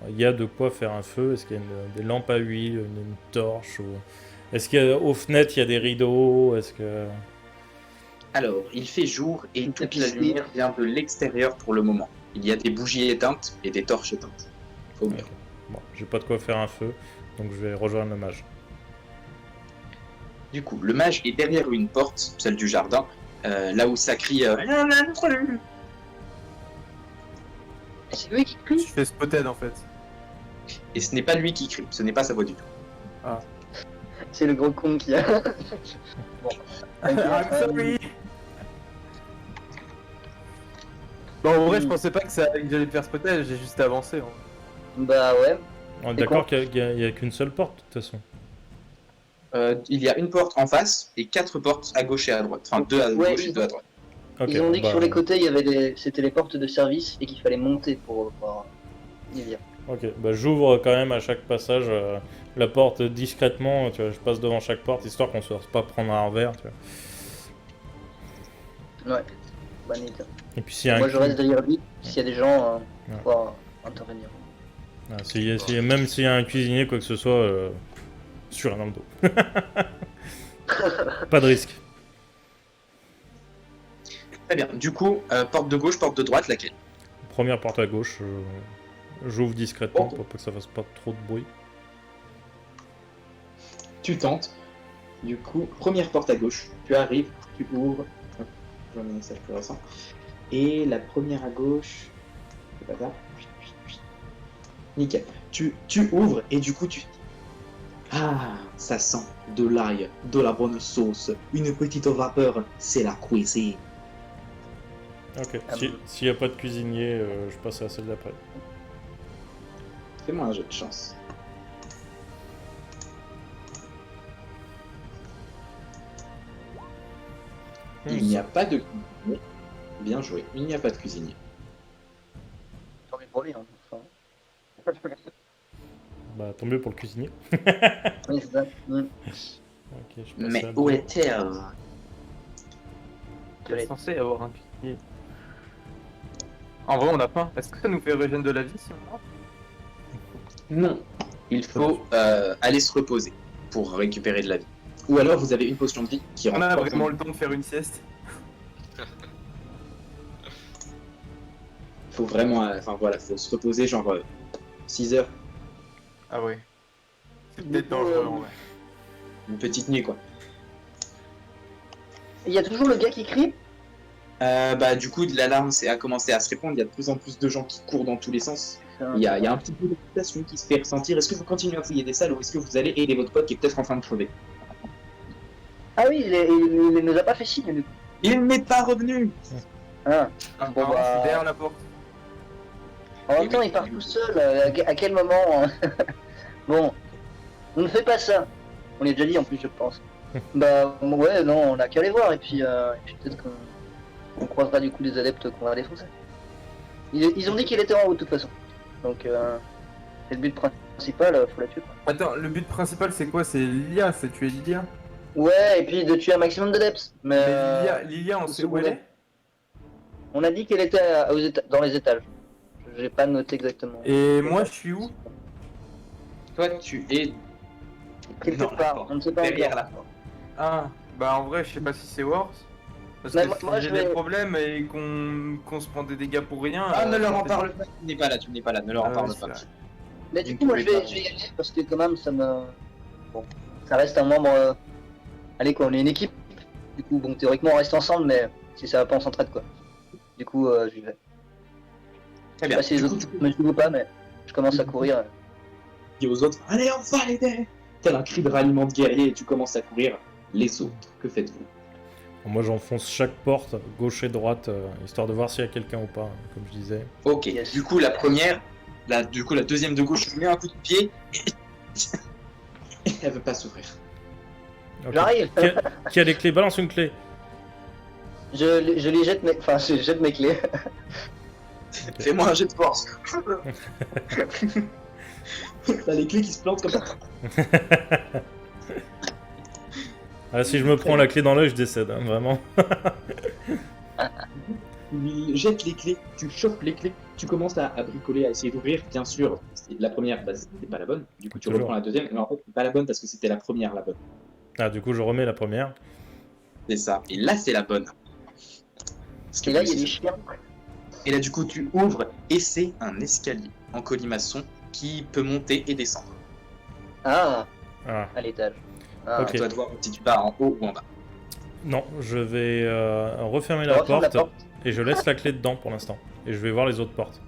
il y a de quoi faire un feu. Est-ce qu'il y a des lampes à huile, une torche ou... Est-ce qu'aux fenêtres il y a des rideaux? Est-ce que... Alors, il fait jour et Une toute la tapisserie. lumière vient de l'extérieur pour le moment. Il y a des bougies éteintes et des torches éteintes. Faut bien. Bon, j'ai pas de quoi faire un feu, donc je vais rejoindre le mage. Du coup, le mage est derrière une porte, celle du jardin, là où ça crie C'est lui qui crie. Je fais spotted en fait. et ce n'est pas lui qui crie, ce n'est pas sa voix du tout. C'est le gros con qui a. Bon. I'm sorry. Bon, en vrai, je pensais pas que j'allais me faire spotted, j'ai juste avancé. Hein. Bah ouais. On est Et d'accord quoi qu'il y a qu'une seule porte, de toute façon. il y a une porte en face et 4 portes à gauche et à droite. Enfin, 2 à Ouais, gauche et 2 à droite. Ok, Ils ont dit que bah, sur les côtés, il y avait c'était les portes de service et qu'il fallait monter pour voir Livia. Ok, bah j'ouvre quand même à chaque passage la porte discrètement, tu vois, je passe devant chaque porte histoire qu'on se fasse pas prendre un revers, tu vois. Ouais, bonne idée. Et puis s'il y a Moi, un je reste derrière lui s'il y a des gens Ouais. pouvoir intervenir. même s'il y a un cuisinier, quoi que ce soit, sur un dos. Pas de risque. Très bien. Du coup, porte de gauche, porte de droite, laquelle? Première porte à gauche, j'ouvre discrètement Ok. pour pas que ça fasse pas trop de bruit. Tu tentes. Du coup, première porte à gauche. Tu arrives, tu ouvres. Hop, je vais amener ça plus récent. Et la première à gauche. C'est pas ça. Nickel. Tu ouvres et du coup tu. Ah, ça sent de l'ail, de la bonne sauce, une petite vapeur, c'est la cuisine. Ok, Ah s'il y a pas de cuisinier, je passe à celle d'après. Fais-moi un jeu de chance. Il n'y a pas de cuisinier. Bien joué, il n'y a pas de cuisinier. Tant mieux pour lui, hein. Enfin, Bah tant mieux pour le cuisinier. oui, c'est ça. Ok, je passe Mais à où deux. est-elle? Il est censé y avoir un cuisinier. En vrai, on a faim. Est-ce que ça nous fait régénérer de la vie si on meurt? Non. Il faut aller se reposer pour récupérer de la vie. Ou alors vous avez une potion de vie qui On rentre a pas vraiment en- le temps de faire une sieste. faut vraiment, enfin voilà, faut se reposer genre 6 heures, Ah ouais. C'est peut-être Du coup, dangereux en vrai. une petite nuit quoi. Il y a toujours le gars qui crie. Bah du coup l'alarme a commencé à se répandre, il y a de plus en plus de gens qui courent dans tous les sens. Il y a un petit peu d'excitation qui se fait ressentir. Est-ce que vous continuez à fouiller des salles ou est-ce que vous allez aider votre pote qui est peut-être en train de crever? Ah oui, il nous a pas fait signe du coup. Il n'est pas revenu. Ah. Bon, Bon, je bah, suis derrière la porte. En même Et temps, oui. il part tout seul. À quel moment Bon, on ne fait pas ça. On l'a déjà dit en plus, je pense. Bah ouais, non, on a qu'à aller voir et puis peut-être qu'on croisera du coup des adeptes qu'on va défoncer. Ils ont dit qu'il était en haut de toute façon. Donc c'est le but principal, faut la tuer quoi. Attends, le but principal c'est quoi? C'est Lilia, c'est tuer Lilia. Ouais, et puis de tuer un maximum d'adeptes. Mais Mais Lilia, on sait où elle est? on a dit qu'elle était dans les étages. J'ai pas noté exactement. Et moi, je suis où? Toi tu es Quelque dans la part, porte, on ne sait pas derrière encore. la porte. Ah, bah en vrai, je sais pas si c'est Wars. Parce Mais que moi, si je j'ai vais- des problèmes et qu'on se prend des dégâts pour rien. Ah ne leur en c'est- parle pas, tu n'es pas là, ne leur en Ah, parle ouais, pas. c'est vrai. Mais du Vous coup, moi pouvez je vais pas. y aller parce que quand même ça me. Bon, ça reste un membre. Allez quoi, on est une équipe. Du coup, bon, théoriquement on reste ensemble, mais si ça va pas, on s'entraide quoi. Du coup, j'y vais. Très Je sais bien. pas si les Du coup, autres me suivent ou pas, mais je commence à courir. dis aux autres, allez on va l'aider. Tel un cri de ralliement de guerrier et tu commences à courir. Les autres, que faites-vous? Moi j'enfonce chaque porte, gauche et droite, histoire de voir s'il y a quelqu'un ou pas, comme je disais. Ok, Yes. du coup la première, la deuxième de gauche, je mets un coup de pied et elle veut pas s'ouvrir. Ok. J'arrive. Qui a les clés? Balance une clé. Je les jette mes. Enfin, je jette mes clés. Fais-moi un jet de force. T'as les clés qui se plantent comme ça. Ah, si je me prends la clé dans l'œil, je décède, hein, vraiment. Tu jettes les clés, tu chopes les clés, tu commences à bricoler, à essayer d'ouvrir. Bien sûr, la première, bah, c'était pas la bonne. Du coup, tu Toujours. reprends la deuxième. Mais en fait, c'est pas la bonne parce que c'était la première la bonne. Ah, du coup, je remets la première. C'est ça. Et là, c'est la bonne. Parce que Et là, il y a plus, des chiens. Et là, du coup, tu ouvres et c'est un escalier en colimaçon qui peut monter et descendre. Ah, Ah, à l'étage. Ah, Ok. À toi de voir si tu vas en haut ou en bas. non, je vais refermer on la referme porte, et je laisse la clé dedans pour l'instant. Et je vais voir les autres portes.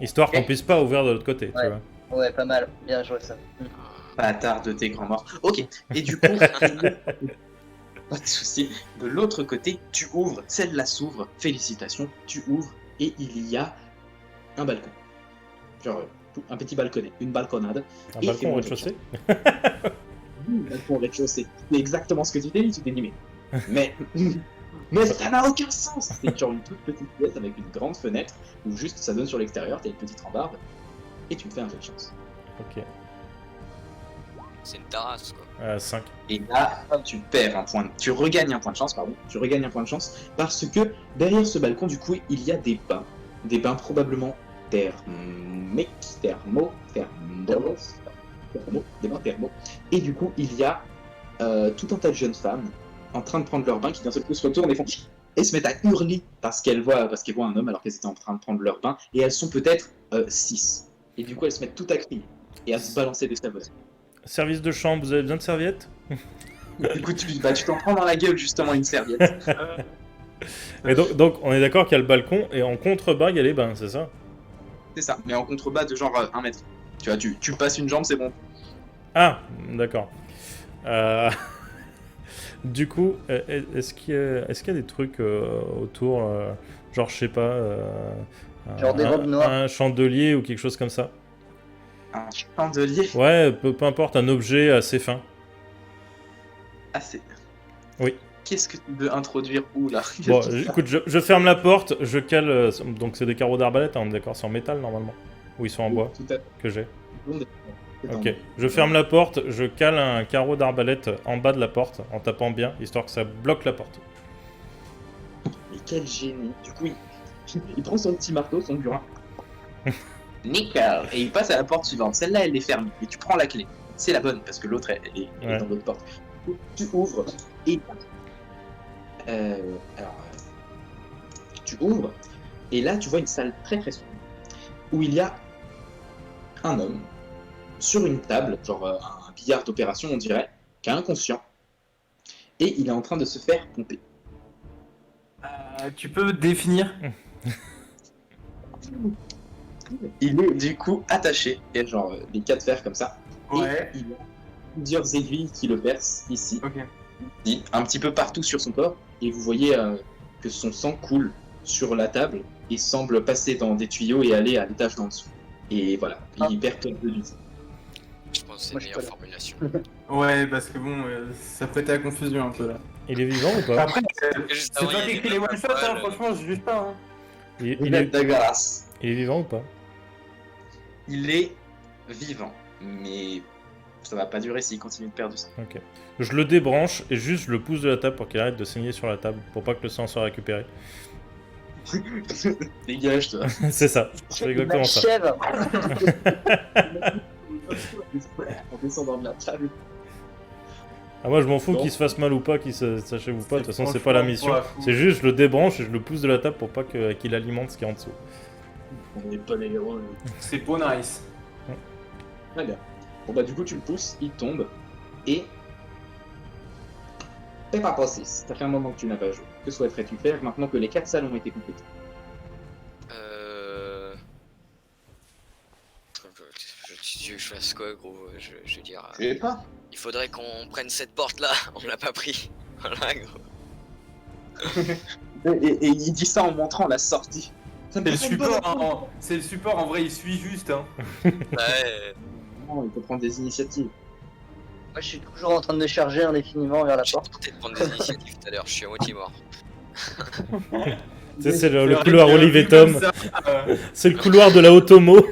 Histoire qu'on Ok. puisse pas ouvrir de l'autre côté, tu Ouais. vois. Ouais, pas mal. Bien joué ça. Bâtard de tes grands morts. Ok. Et du coup, pas de souci. De l'autre côté, tu ouvres. Celle-là s'ouvre. Félicitations. Tu ouvres et il y a un balcon. Genre un petit balconnet, une balconnade. Un Et balcon au fais-moi rez-de-chaussée. balcon au rez-de-chaussée. C'est exactement ce que tu t'es dit, mais ça n'a aucun sens. C'est genre une toute petite pièce avec une grande fenêtre où juste ça donne sur l'extérieur, t'as une petite rambarde et tu me fais un jeu de chance. Ok. C'est une terrasse, quoi. 5. Et là, tu perds un point, tu regagnes un point de chance, tu regagnes un point de chance parce que derrière ce balcon, du coup, il y a des bains probablement des bains thermaux. Et du coup, il y a tout un tas de jeunes femmes en train de prendre leur bain qui d'un seul coup se retournent et se mettent à hurler parce qu'elles voient un homme alors qu'elles étaient en train de prendre leur bain et elles sont peut-être 6. Et du coup, elles se mettent toutes à crier et à se balancer des sabots. Service de chambre, vous avez besoin de serviettes? Du coup, tu t'en prends dans la gueule justement une serviette. Et donc, on est d'accord qu'il y a le balcon et en contrebas, il y a les bains, c'est ça? C'est ça, mais en contrebas de genre 1 mètre. Tu vois, tu passes une jambe, c'est bon. Ah, d'accord. Du coup, est-ce qu'il y a des trucs autour, genre, je sais pas, Genre des robes noires. un chandelier ou quelque chose comme ça? Un chandelier. Ouais, peu importe, un objet assez fin. Assez. Oui. Qu'est-ce que tu veux introduire où là? Bon, écoute, je ferme la porte, je cale. Donc, c'est des carreaux d'arbalète, hein, on est d'accord, c'est en métal normalement. Ou ils sont en bois Tout à fait. que j'ai. C'est en Ok, bois. je ferme la porte, je cale un carreau d'arbalète en bas de la porte en tapant bien, histoire que ça bloque la porte. Mais quel génie. Du coup, il prend son petit marteau, son burin. Nickel. Et il passe à la porte suivante. Celle-là, elle est fermée. Et tu prends la clé. C'est la bonne parce que l'autre, elle est Ouais. dans l'autre porte. Du coup, tu ouvres et tu ouvres et là, tu vois une salle très très sombre où il y a un homme sur une table, genre un billard d'opération, on dirait, qui est inconscient et il est en train de se faire pomper. Tu peux définir? Il est du coup attaché, et genre les 4 fers comme ça. Ouais. Et il y a plusieurs aiguilles qui le percent ici, Ok. un petit peu partout sur son corps. Et vous voyez que son sang coule sur la table et semble passer dans des tuyaux et aller à l'étage d'en dessous. Et voilà, il perd peu de vie. Je pense que c'est Moi, une je meilleure peux- formulation. Ouais, parce que bon, ça prêtait à confusion un peu là. Il est vivant ou pas? Après, Juste c'est avant, toi il y qui a écris des les one-shots, hein, balles, franchement, je juge pas. Hein. il est de grâce. il est vivant ou pas? Il est vivant, mais ça va pas durer s'il continue de perdre du sang. Ok. Je le débranche et juste je le pousse de la table pour qu'il arrête de saigner sur la table, pour pas que le sang soit récupéré. Dégage, toi. C'est ça, c'est exactement ça. chèvre. On descend dans la table. Ah, moi je m'en fous Bon. qu'il se fasse mal ou pas, qu'il s'achève ou pas, de toute façon c'est pas la mission. Franchement, pas fou. C'est juste je le débranche et je le pousse de la table pour pas qu'il alimente ce qui est en dessous. On n'est pas les héros. C'est pas nice. Très bien. Bon bah du coup tu le pousses, il tombe et... C'est pas passé, ça fait un moment que tu n'as pas joué. Que souhaiterais-tu faire maintenant que les 4 salles ont été complétées? Tu veux que je fasse quoi, gros? Je veux dire, Je sais pas. il faudrait qu'on prenne cette porte là, on l'a pas pris. Voilà, gros. Et il dit ça en montrant la sortie. Ça me C'est le paraît une bonne support, idée. hein. C'est le support, en vrai, il suit juste. Hein. Ouais, Non, il faut prendre des initiatives. Moi, je suis toujours en train de me charger indéfiniment vers la j'ai porte. tenté de prendre des initiatives tout à l'heure, je suis à moitié mort. Tu sais, c'est le vrai couloir que, Olive et vu comme Tom. ça, C'est le couloir de la Automo.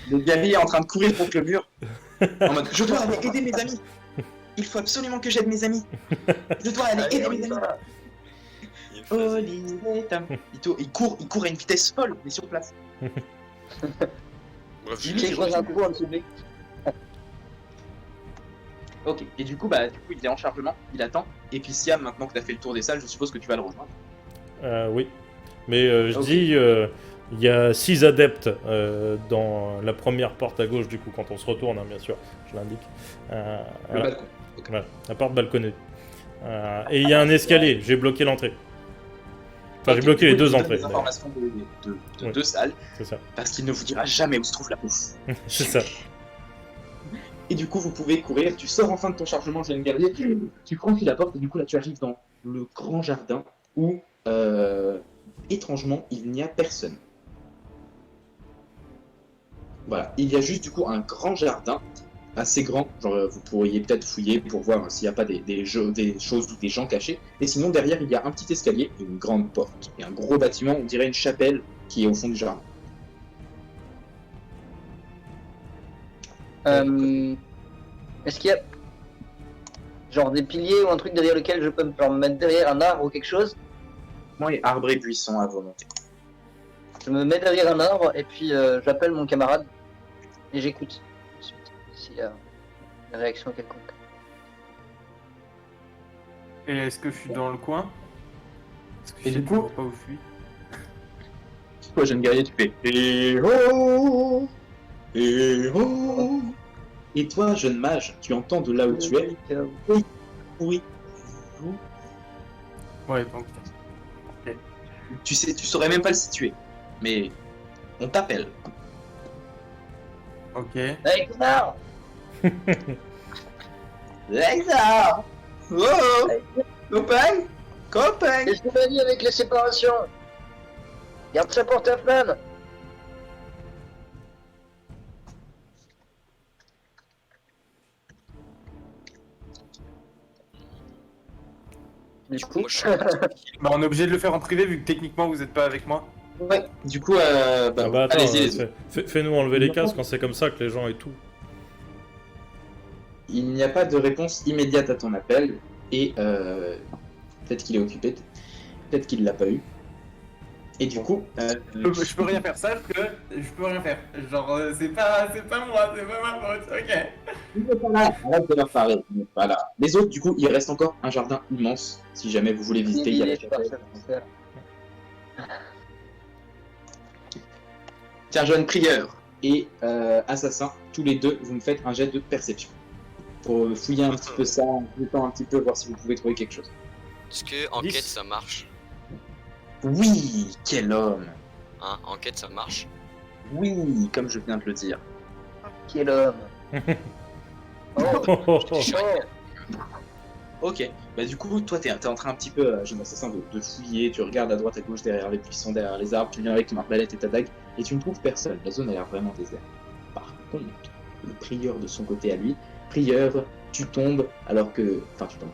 Le guerrier est en train de courir contre le mur. En mode, je dois aller aider mes amis. Il faut absolument que j'aide mes amis. Je dois aller aider mes amis. Olive et Tom. Il court à une vitesse folle, mais sur place. Bref, Il J'ai croisé un coup en dessous de lui. Ok, et du coup, il est en chargement, il attend. Et puis Siam, maintenant que tu as fait le tour des salles, je suppose que tu vas le rejoindre. Oui. Mais je Ok. dis, il y a 6 adeptes dans la première porte à gauche, du coup, quand on se retourne, hein, bien sûr, je l'indique. Le Voilà. balcon. Voilà, la porte balconnée. Et il y a un escalier, j'ai bloqué l'entrée. Enfin, j'ai Ok, bloqué du les coup, il 2 vous donne entrées, des informations de Oui. 2 salles, c'est ça. parce qu'il ne vous dira jamais où se trouve la bouffe. C'est ça. Et du coup, vous pouvez courir, tu sors enfin de ton chargement, jeune guerrier, tu franchis la porte, et du coup, là, tu arrives dans le grand jardin où, étrangement, il n'y a personne. Voilà, il y a juste, du coup, un grand jardin assez grand. Genre, vous pourriez peut-être fouiller pour voir s'il n'y a pas des choses ou des gens cachés. Et sinon, derrière, il y a un petit escalier et une grande porte. Et un gros bâtiment, on dirait une chapelle qui est au fond du jardin. Est-ce qu'il y a genre des piliers ou un truc derrière lequel je peux me mettre derrière un arbre ou quelque chose? Moi, et arbres et buissons à volonté. Je me mets derrière un arbre et puis j'appelle mon camarade et j'écoute ensuite s'il y a une réaction quelconque. Et est-ce que je suis dans le coin? Est-ce que Et je du sais coup toujours pas où je suis? Toi, jeune guerrier, tu fais Eh oh Eh oh. Et toi, jeune mage, tu entends de là où tu es Oui. Ouais, donc. Tu saurais même pas le situer. Mais on t'appelle. Ok. Hey connard! Lexa Oh Copain Copain Qu'est-ce que t'as dit avec les séparations? Garde ça pour ta flamme! Du coup, Moi, je suis Bah, on est obligé de le faire en privé vu que techniquement vous êtes pas avec moi. Ouais, du coup, Ah bah attends, allez-y les autres. fais-nous enlever les casques quand c'est comme ça que les gens et tout. Il n'y a pas de réponse immédiate à ton appel, et peut-être qu'il est occupé, peut-être qu'il l'a pas eu. Et du coup, Je peux rien faire, sache que je peux rien faire. Genre, c'est pas moi, c'est pas ma faute, ok. arrête de leur parler. Voilà. Les autres, du coup, il reste encore un jardin immense. Si jamais vous voulez visiter, il y a la chapelle. Tiens, jeune prieur et assassin, tous les deux, vous me faites un jet de perception. Pour fouiller un petit peu ça, en fouillant un petit peu, voir si vous pouvez trouver quelque chose. Est-ce que enquête 10. ça marche? Oui, quel homme! Hein, enquête ça marche? Oui, comme je viens de le dire. Quel homme! Oh! Ok, bah du coup, toi t'es en train un petit peu, jeune assassin, de fouiller, tu regardes à droite à gauche derrière les buissons, derrière les arbres, tu viens avec ton arbalète et ta dague, et tu ne trouves personne, la zone a l'air vraiment déserte. Par contre, le prieur de son côté à lui, prieur, tu tombes, alors que... Enfin, tu tombes.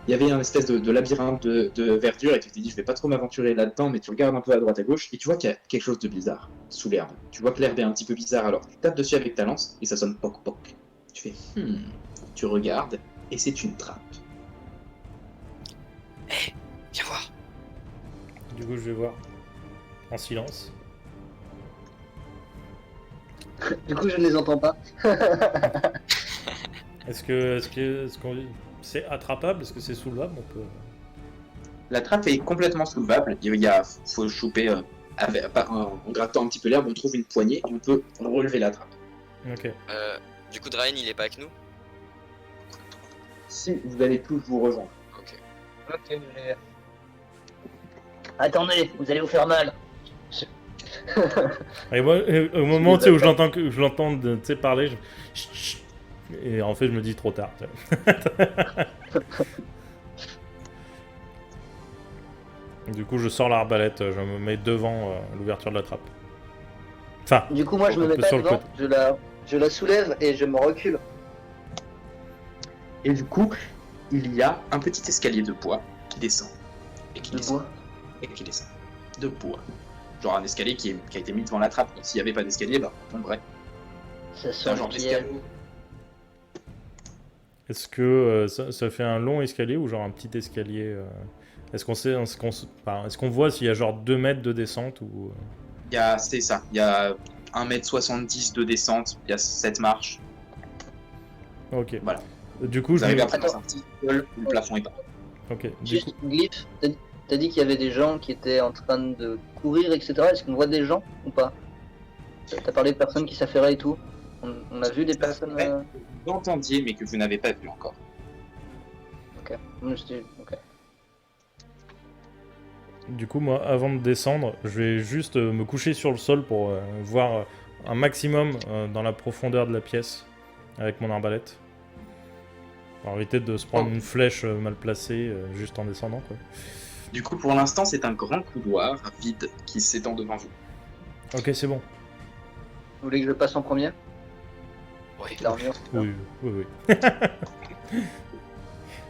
Il y avait un espèce de labyrinthe de verdure, et tu t'es dit, je vais pas trop m'aventurer là-dedans, mais tu regardes un peu à droite à gauche, et tu vois qu'il y a quelque chose de bizarre sous l'herbe. Tu vois que l'herbe est un petit peu bizarre, alors tu tapes dessus avec ta lance, et ça sonne poc poc. Tu fais, tu regardes, et c'est une trappe. Viens voir. Du coup, je vais voir. En silence. Du coup, je ne les entends pas. Est-ce qu'on c'est attrapable? Est-ce que c'est soulevable? On peut... La trappe est complètement soulevable. Faut choper en grattant un petit peu l'herbe, on trouve une poignée et on peut relever la trappe. Ok. Du coup, Draen il est pas avec nous? Si vous allez tous vous rejoindre. Ok. Ok, attendez, vous allez vous faire mal. Et moi, au moment tu sais, où je l'entends tu sais, parler, Chut, chut. Et en fait, je me dis trop tard. Tu vois. Du coup, je sors l'arbalète, je me mets devant l'ouverture de la trappe. Enfin, Du coup, moi, je me un mets peu pas sur le devant, côté. je la soulève et je me recule. Et du coup, il y a un petit escalier de bois qui descend. Et qui De descend. bois. Et qui descend. De bois. Genre un escalier qui a été mis devant la trappe. Donc s'il n'y avait pas d'escalier, bah on tomberait. Ça C'est un sent genre le d'escalier. piège. Est-ce que ça fait un long escalier ou genre un petit escalier Est-ce qu'on voit s'il y a genre 2 mètres de descente ou... C'est ça. Il y a 1m70 de descente. Il y a 7 marches. Ok. Voilà. Du coup, Vous je arrivez me... après dans un petit hall où le plafond est bas. Ok. Du Juste, coup, Glyph, t'as dit qu'il y avait des gens qui étaient en train de courir, etc. Est-ce qu'on voit des gens ou pas? T'as parlé de personnes qui s'affairaient et tout. On a vu des personnes. Ouais. Vous entendiez, mais que vous n'avez pas vu encore. Ok. Ok. Du coup, moi, avant de descendre, je vais juste me coucher sur le sol pour voir un maximum dans la profondeur de la pièce avec mon arbalète. Pour éviter de se prendre une flèche mal placée juste en descendant, quoi. Du coup, pour l'instant, c'est un grand couloir vide qui s'étend devant vous. Ok, c'est bon. Vous voulez que je passe en premier? Ouais. L'armure. Oui, oui, oui.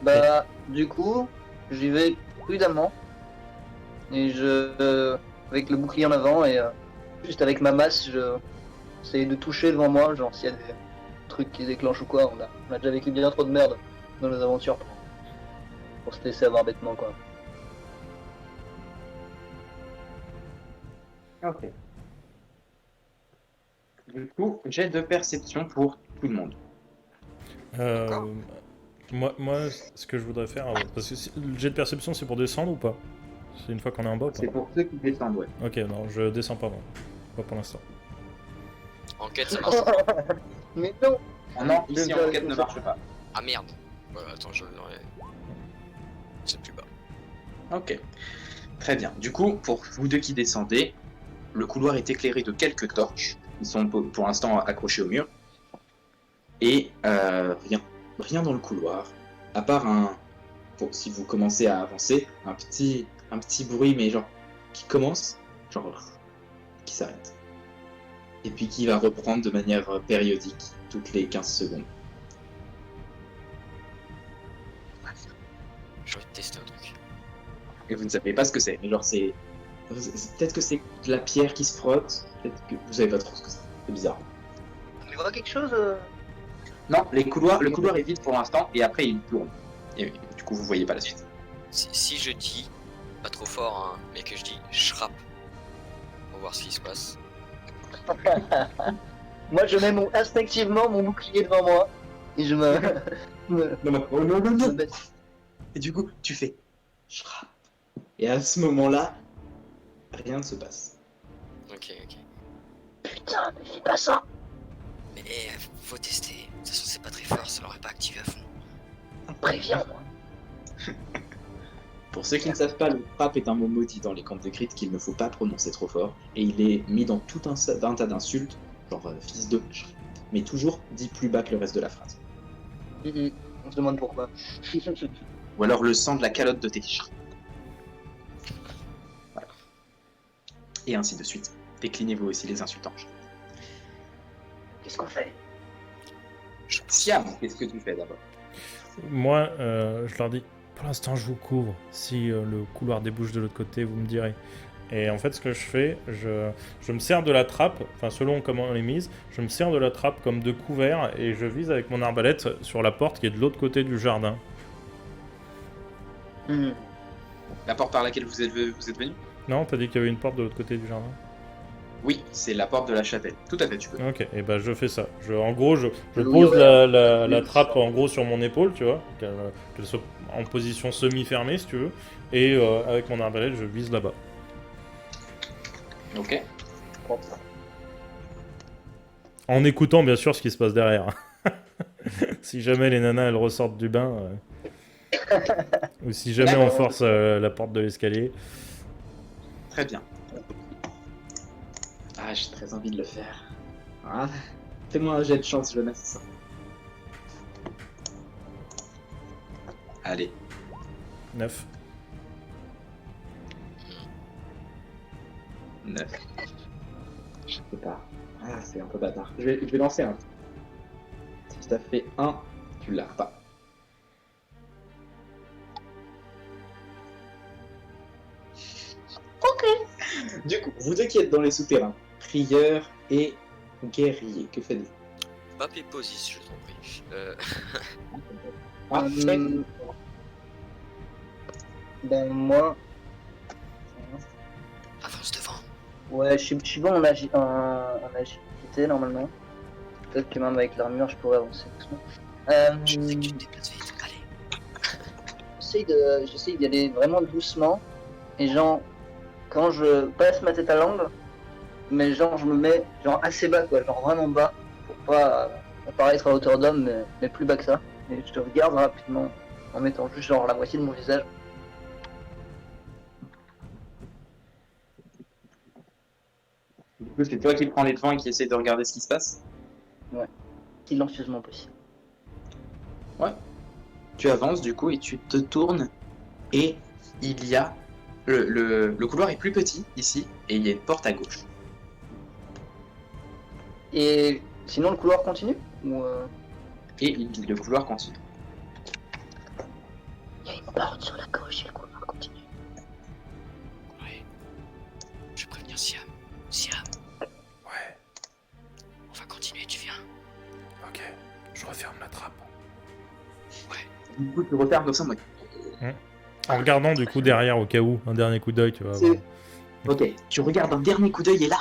Bah, du coup, j'y vais prudemment. Et avec le bouclier en avant et juste avec ma masse, j'essaie de toucher devant moi. Genre, s'il y a des trucs qui se déclenchent ou quoi, on a déjà vécu bien trop de merde dans nos aventures pour se laisser avoir bêtement, quoi. Ok. Du coup, j'ai de perception pour tout le monde. D'accord. Moi, ce que je voudrais faire, parce que le jet de perception, c'est pour descendre ou pas? C'est une fois qu'on est en bas ou pas? C'est pour ceux qui descendent, ouais. Ok, non, je descends pas, moi. Pas pour l'instant. Enquête, ça marche. Mais non. Ah non, Je vais ici me faire enquête ne une marche pas. Ah merde. Attends, c'est plus bas. Ok. Très bien. Du coup, pour vous deux qui descendez, le couloir est éclairé de quelques torches. Ils sont pour l'instant accrochés au mur. Et rien dans le couloir, à part si vous commencez à avancer, un petit bruit, mais genre, qui commence, genre, qui s'arrête. Et puis qui va reprendre de manière périodique, toutes les 15 secondes. J'ai envie de tester un truc. Et vous ne savez pas ce que c'est, mais genre, peut-être que c'est de la pierre qui se frotte, peut-être que vous savez pas trop ce que c'est. C'est bizarre. Tu vois quelque chose Non, le couloir est vide pour l'instant, et après il tourne. Et du coup, vous voyez pas la suite. Si je dis, pas trop fort, hein, mais que je dis shrap, pour voir ce qui se passe. Moi, je mets instinctivement mon bouclier devant moi et je me. Non. Et du coup, tu fais shrap. Et à ce moment-là, rien ne se passe. Ok. Putain, mais c'est pas ça. Mais faut tester. De toute façon, c'est pas très fort, ça l'aurait pas activé à fond. Préviens, moi. Pour ceux qui ne savent pas, le frappe est un mot maudit dans les camps de crit qu'il ne faut pas prononcer trop fort, et il est mis dans tout un tas d'insultes, genre fils de machin, mais toujours dit plus bas que le reste de la phrase. On se demande pourquoi. Ou alors le sang de la calotte de tes chats. Voilà. Et ainsi de suite. Déclinez-vous aussi les insultanges. Qu'est-ce qu'on fait? Siam, qu'est-ce que tu fais d'abord? Moi, je leur dis, pour l'instant, je vous couvre. Si le couloir débouche de l'autre côté, vous me direz. Et en fait, ce que je fais, je me sers de la trappe, enfin selon comment on est mise, je me sers de la trappe comme de couvert et je vise avec mon arbalète sur la porte qui est de l'autre côté du jardin. La porte par laquelle vous êtes venu? Non, t'as dit qu'il y avait une porte de l'autre côté du jardin? Oui, c'est la porte de la chapelle. Tout à fait, tu peux. Ok, et ben je fais ça. En gros, je pose la trappe en gros sur mon épaule, tu vois, qu'elle soit en position semi-fermée si tu veux, et avec mon arbalète, je vise là-bas. Ok. En écoutant bien sûr ce qui se passe derrière. Si jamais les nanas elles ressortent du bain, ou si jamais on force la porte de l'escalier. Très bien. Ah, j'ai très envie de le faire. Ah, fais-moi un jet de chance, jeunesse. Allez. 9. 9. Je sais pas. Ah, c'est un peu bâtard. Je vais lancer un. Si t'as fait 1, tu l'as pas. Ok. Du coup, vous deux qui êtes dans les souterrains, prieurs et guerriers, que faites-vous? Papier posis, je t'en prie. Ah, Ben moi, Avance devant. ouais, je suis bon en agilité normalement. Peut-être que même avec l'armure, je pourrais avancer doucement. Je sais que tu te déplaces vite. Allez. J'essaye d'y aller vraiment doucement. Et genre, quand je passe ma tête à l'angle, mais genre je me mets genre assez bas quoi, genre vraiment bas, pour pas apparaître à hauteur d'homme, mais plus bas que ça. Et je te regarde rapidement en mettant juste genre la moitié de mon visage. Du coup, c'est toi qui prends les devants et qui essaie de regarder ce qui se passe? Silencieusement possible. Tu avances du coup et tu te tournes et il y a le couloir est plus petit ici et il y a une porte à gauche. Et sinon le couloir continue? Ou Et le couloir continue. il y a une porte sur la gauche et le couloir continue. Ouais. Je vais prévenir Siam. Siam, Ouais, on va continuer, tu viens. ok. Je referme la trappe. Du coup, tu refermes comme ça, moi. En regardant du coup derrière au cas où, un dernier coup d'œil, tu vois. C'est- Ok, tu regardes un dernier coup d'œil et là,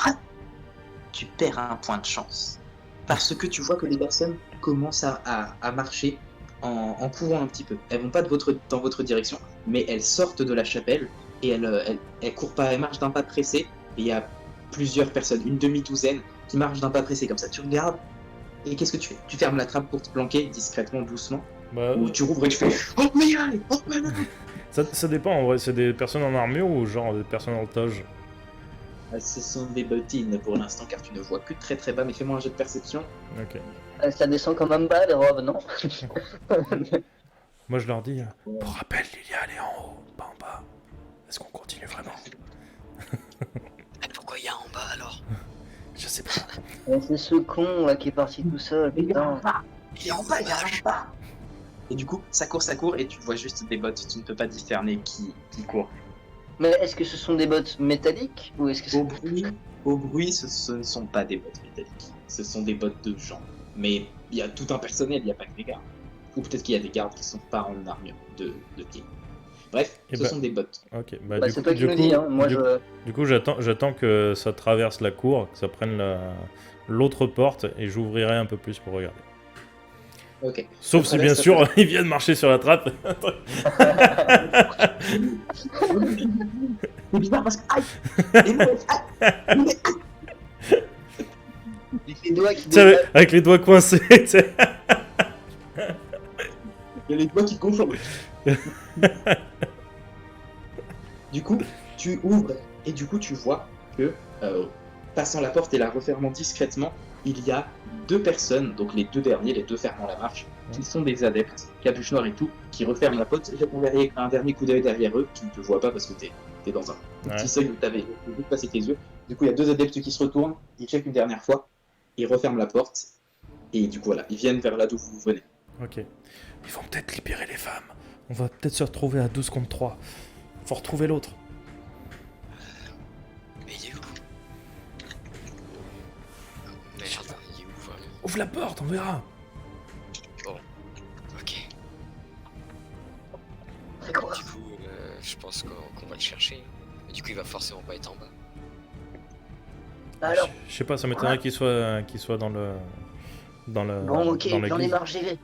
tu perds un point de chance. Parce que tu vois que les personnes commencent à marcher en courant un petit peu. Elles vont pas dans votre direction, mais elles sortent de la chapelle et elles courent pas, elles marchent d'un pas pressé. Et il y a plusieurs personnes, une demi-douzaine, qui marchent d'un pas pressé comme ça. Tu regardes et qu'est-ce que tu fais? Tu fermes la trappe pour te planquer discrètement, doucement, Bah, ou tu rouvres et tu fais Oh my god, oh my god. ça dépend en vrai, c'est des personnes en armure ou genre des personnes en toge? Ce sont des bottines pour l'instant car tu ne vois que très très bas, mais fais-moi un jet de perception. Ok. Ça descend quand même bas les robes, non? Moi je leur dis, pour rappel, Lilia elle est en haut, pas en bas. Est-ce qu'on continue vraiment? Mais pourquoi il y a en bas alors? Je sais pas. C'est ce con là qui est parti tout seul, putain. Il est en bas, il est en bas. Et du coup, ça court, et tu vois juste des bottes. Tu ne peux pas discerner qui court. Mais est-ce que ce sont des bottes métalliques ou est-ce que c'est... Au bruit, ce ne sont pas des bottes métalliques. Ce sont des bottes de gens. Mais il y a tout un personnel, il n'y a pas que des gardes. Ou peut-être qu'il y a des gardes qui sont pas en armure de pied. Bref, Eh ce ben, sont des bottes. Ok, bah, Bah, du c'est coup, toi qui du me coup- dis, hein. Moi du- je... Du coup, j'attends que ça traverse la cour, que ça prenne l'autre porte et j'ouvrirai un peu plus pour regarder. Ok. Sauf Ça si bien traverse sûr ils viennent marcher sur la trappe. C'est bizarre parce que. Aïe. Et moi, aïe. Les doigts qui Tu sais, avec les doigts coincés. Tu sais. Il y a les doigts qui gonflent. Du coup, tu ouvres et du coup, tu vois que, passant la porte et la refermant discrètement, il y a deux personnes, donc les deux derniers, les deux fermant la marche, qui sont des adeptes, capuche noire et tout, qui referment la porte. Jette un dernier coup d'œil derrière eux, qui ne te voient pas parce que t'es dans un petit seuil où t'avais vu passer tes yeux. Du coup, il y a deux adeptes qui se retournent, ils checkent une dernière fois, ils referment la porte, et du coup, voilà, ils viennent vers là d'où vous venez. Ok. Ils vont peut-être libérer les femmes. On va peut-être se retrouver à 12 contre 3. Faut retrouver l'autre. Mais il est où? Merde, il est où vraiment? Ouvre la porte, on verra. Ok. C'est quoi? Du coup, je pense qu'on va le chercher. Mais du coup, il va forcément pas être en bas. Alors, Je sais pas, ça m'étonnerait qu'il soit dans le bon ok, dans j'en ai l'église. marre, j'y vais.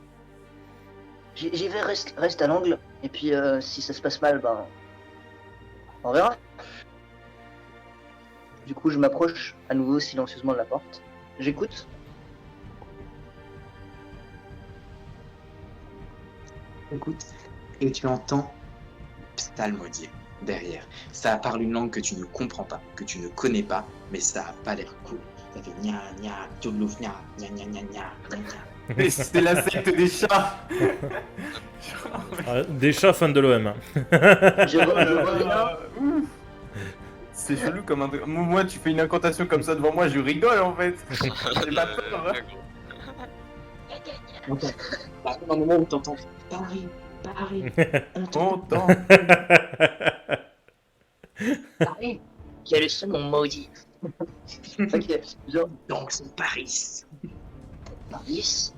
J'y vais, reste à l'angle, et puis si ça se passe mal, ben... On verra. Du coup, je m'approche à nouveau silencieusement de la porte. J'écoute. Écoute, et tu entends psalmodier derrière. Ça parle une langue que tu ne comprends pas, que tu ne connais pas, mais ça a pas l'air cool. Ça fait gna gna, tchoulouf gna, gna gna gna gna gna. Mais c'est la secte des chats. Ah, des chats fans de l'OM. Je vois rien. Ouf. C'est chelou comme un... Moi, tu fais une incantation comme ça devant moi, je rigole en fait. J'ai pas peur. Hein. Entends. Par contre, un moment où t'entends Paris, on t'entend. Entends. Paris, quel est mon maudit. Ok, genre, Donc c'est Paris. Paris.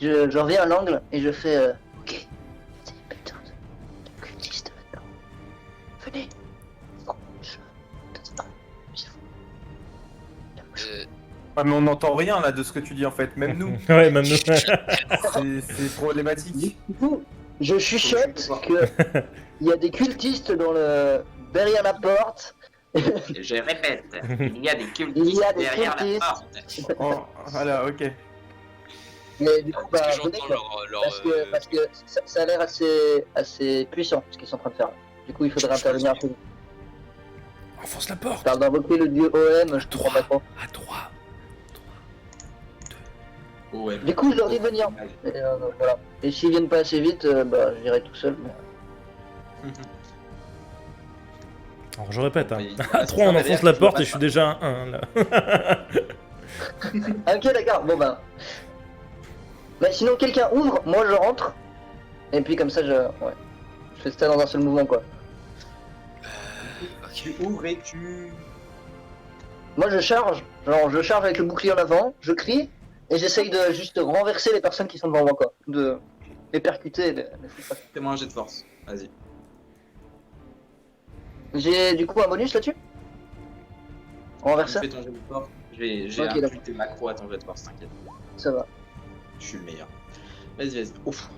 Je reviens à l'angle et je fais ok, c'est des putains de cultistes maintenant. Venez. Oh, Ouais, mais on n'entend rien là de ce que tu dis en fait, même nous. Ouais, même nous. C'est problématique. Du coup, je chuchote que il y a des cultistes derrière la porte. Je répète, il y a des Il y a des cultistes. Oh, voilà, ok. Mais du coup, bah, Est-ce que venez, j'entends quoi. leur Parce que ça a l'air assez puissant ce qu'ils sont en train de faire. Du coup, il faudrait intervenir un peu. Enfonce la Je porte. parle d'invoquer le dieu OM, je comprends pas trop. À 3. Ouais. Du coup, je leur dis de venir. Et, voilà. Et s'ils viennent pas assez vite, bah, j'irai tout seul. Mais... Alors je répète, hein. Oui. À 3 on enfonce la porte et je suis déjà à 1 là. Ok, d'accord, bon bah. Mais sinon, quelqu'un ouvre, moi je rentre. Et puis comme ça, ouais. Je fais ça dans un seul mouvement, quoi. Ok. Tu ouvres et tu... Moi je charge, genre je charge avec le bouclier en avant, je crie, et j'essaye de juste renverser les personnes qui sont devant moi, quoi. De les percuter, Fais-moi un jet de force. Vas-y. J'ai du coup un bonus là-dessus? Renverser? Fais ton jet de force. J'ai Ok, inclus tes macros à ton jet de force, t'inquiète. Ça va. Je suis le meilleur. Vas-y. Ouf.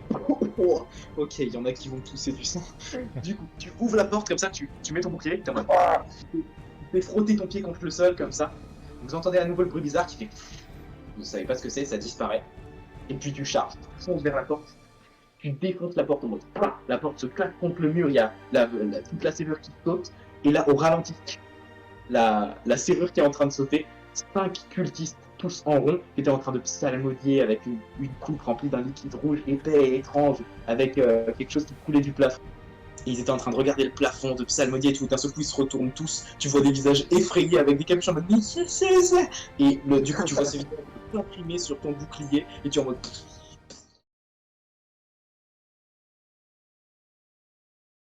Ok, il y en a qui vont tousser du sang. Du coup, tu ouvres la porte comme ça, tu mets ton bouclier, t'es en mode... Tu fais frotter ton pied contre le sol comme ça. Vous entendez à nouveau le bruit bizarre qui fait... Vous savez pas ce que c'est, ça disparaît. Et puis tu charges, tu fonces vers la porte. Tu défonces la porte en mode... La porte se claque contre le mur, il y a toute la serrure qui saute. Et là, au ralenti, la serrure qui est en train de sauter, 5 cultistes, tous en rond, qui étaient en train de psalmodier avec une coupe remplie d'un liquide rouge épais et étrange, avec quelque chose qui coulait du plafond. Et ils étaient en train de regarder le plafond, de psalmodier et tout. D'un seul coup, ils se retournent tous. Tu vois des visages effrayés avec des capuchons en mode... Et du coup, tu vois ces visages imprimés sur ton bouclier. Et tu es en mode...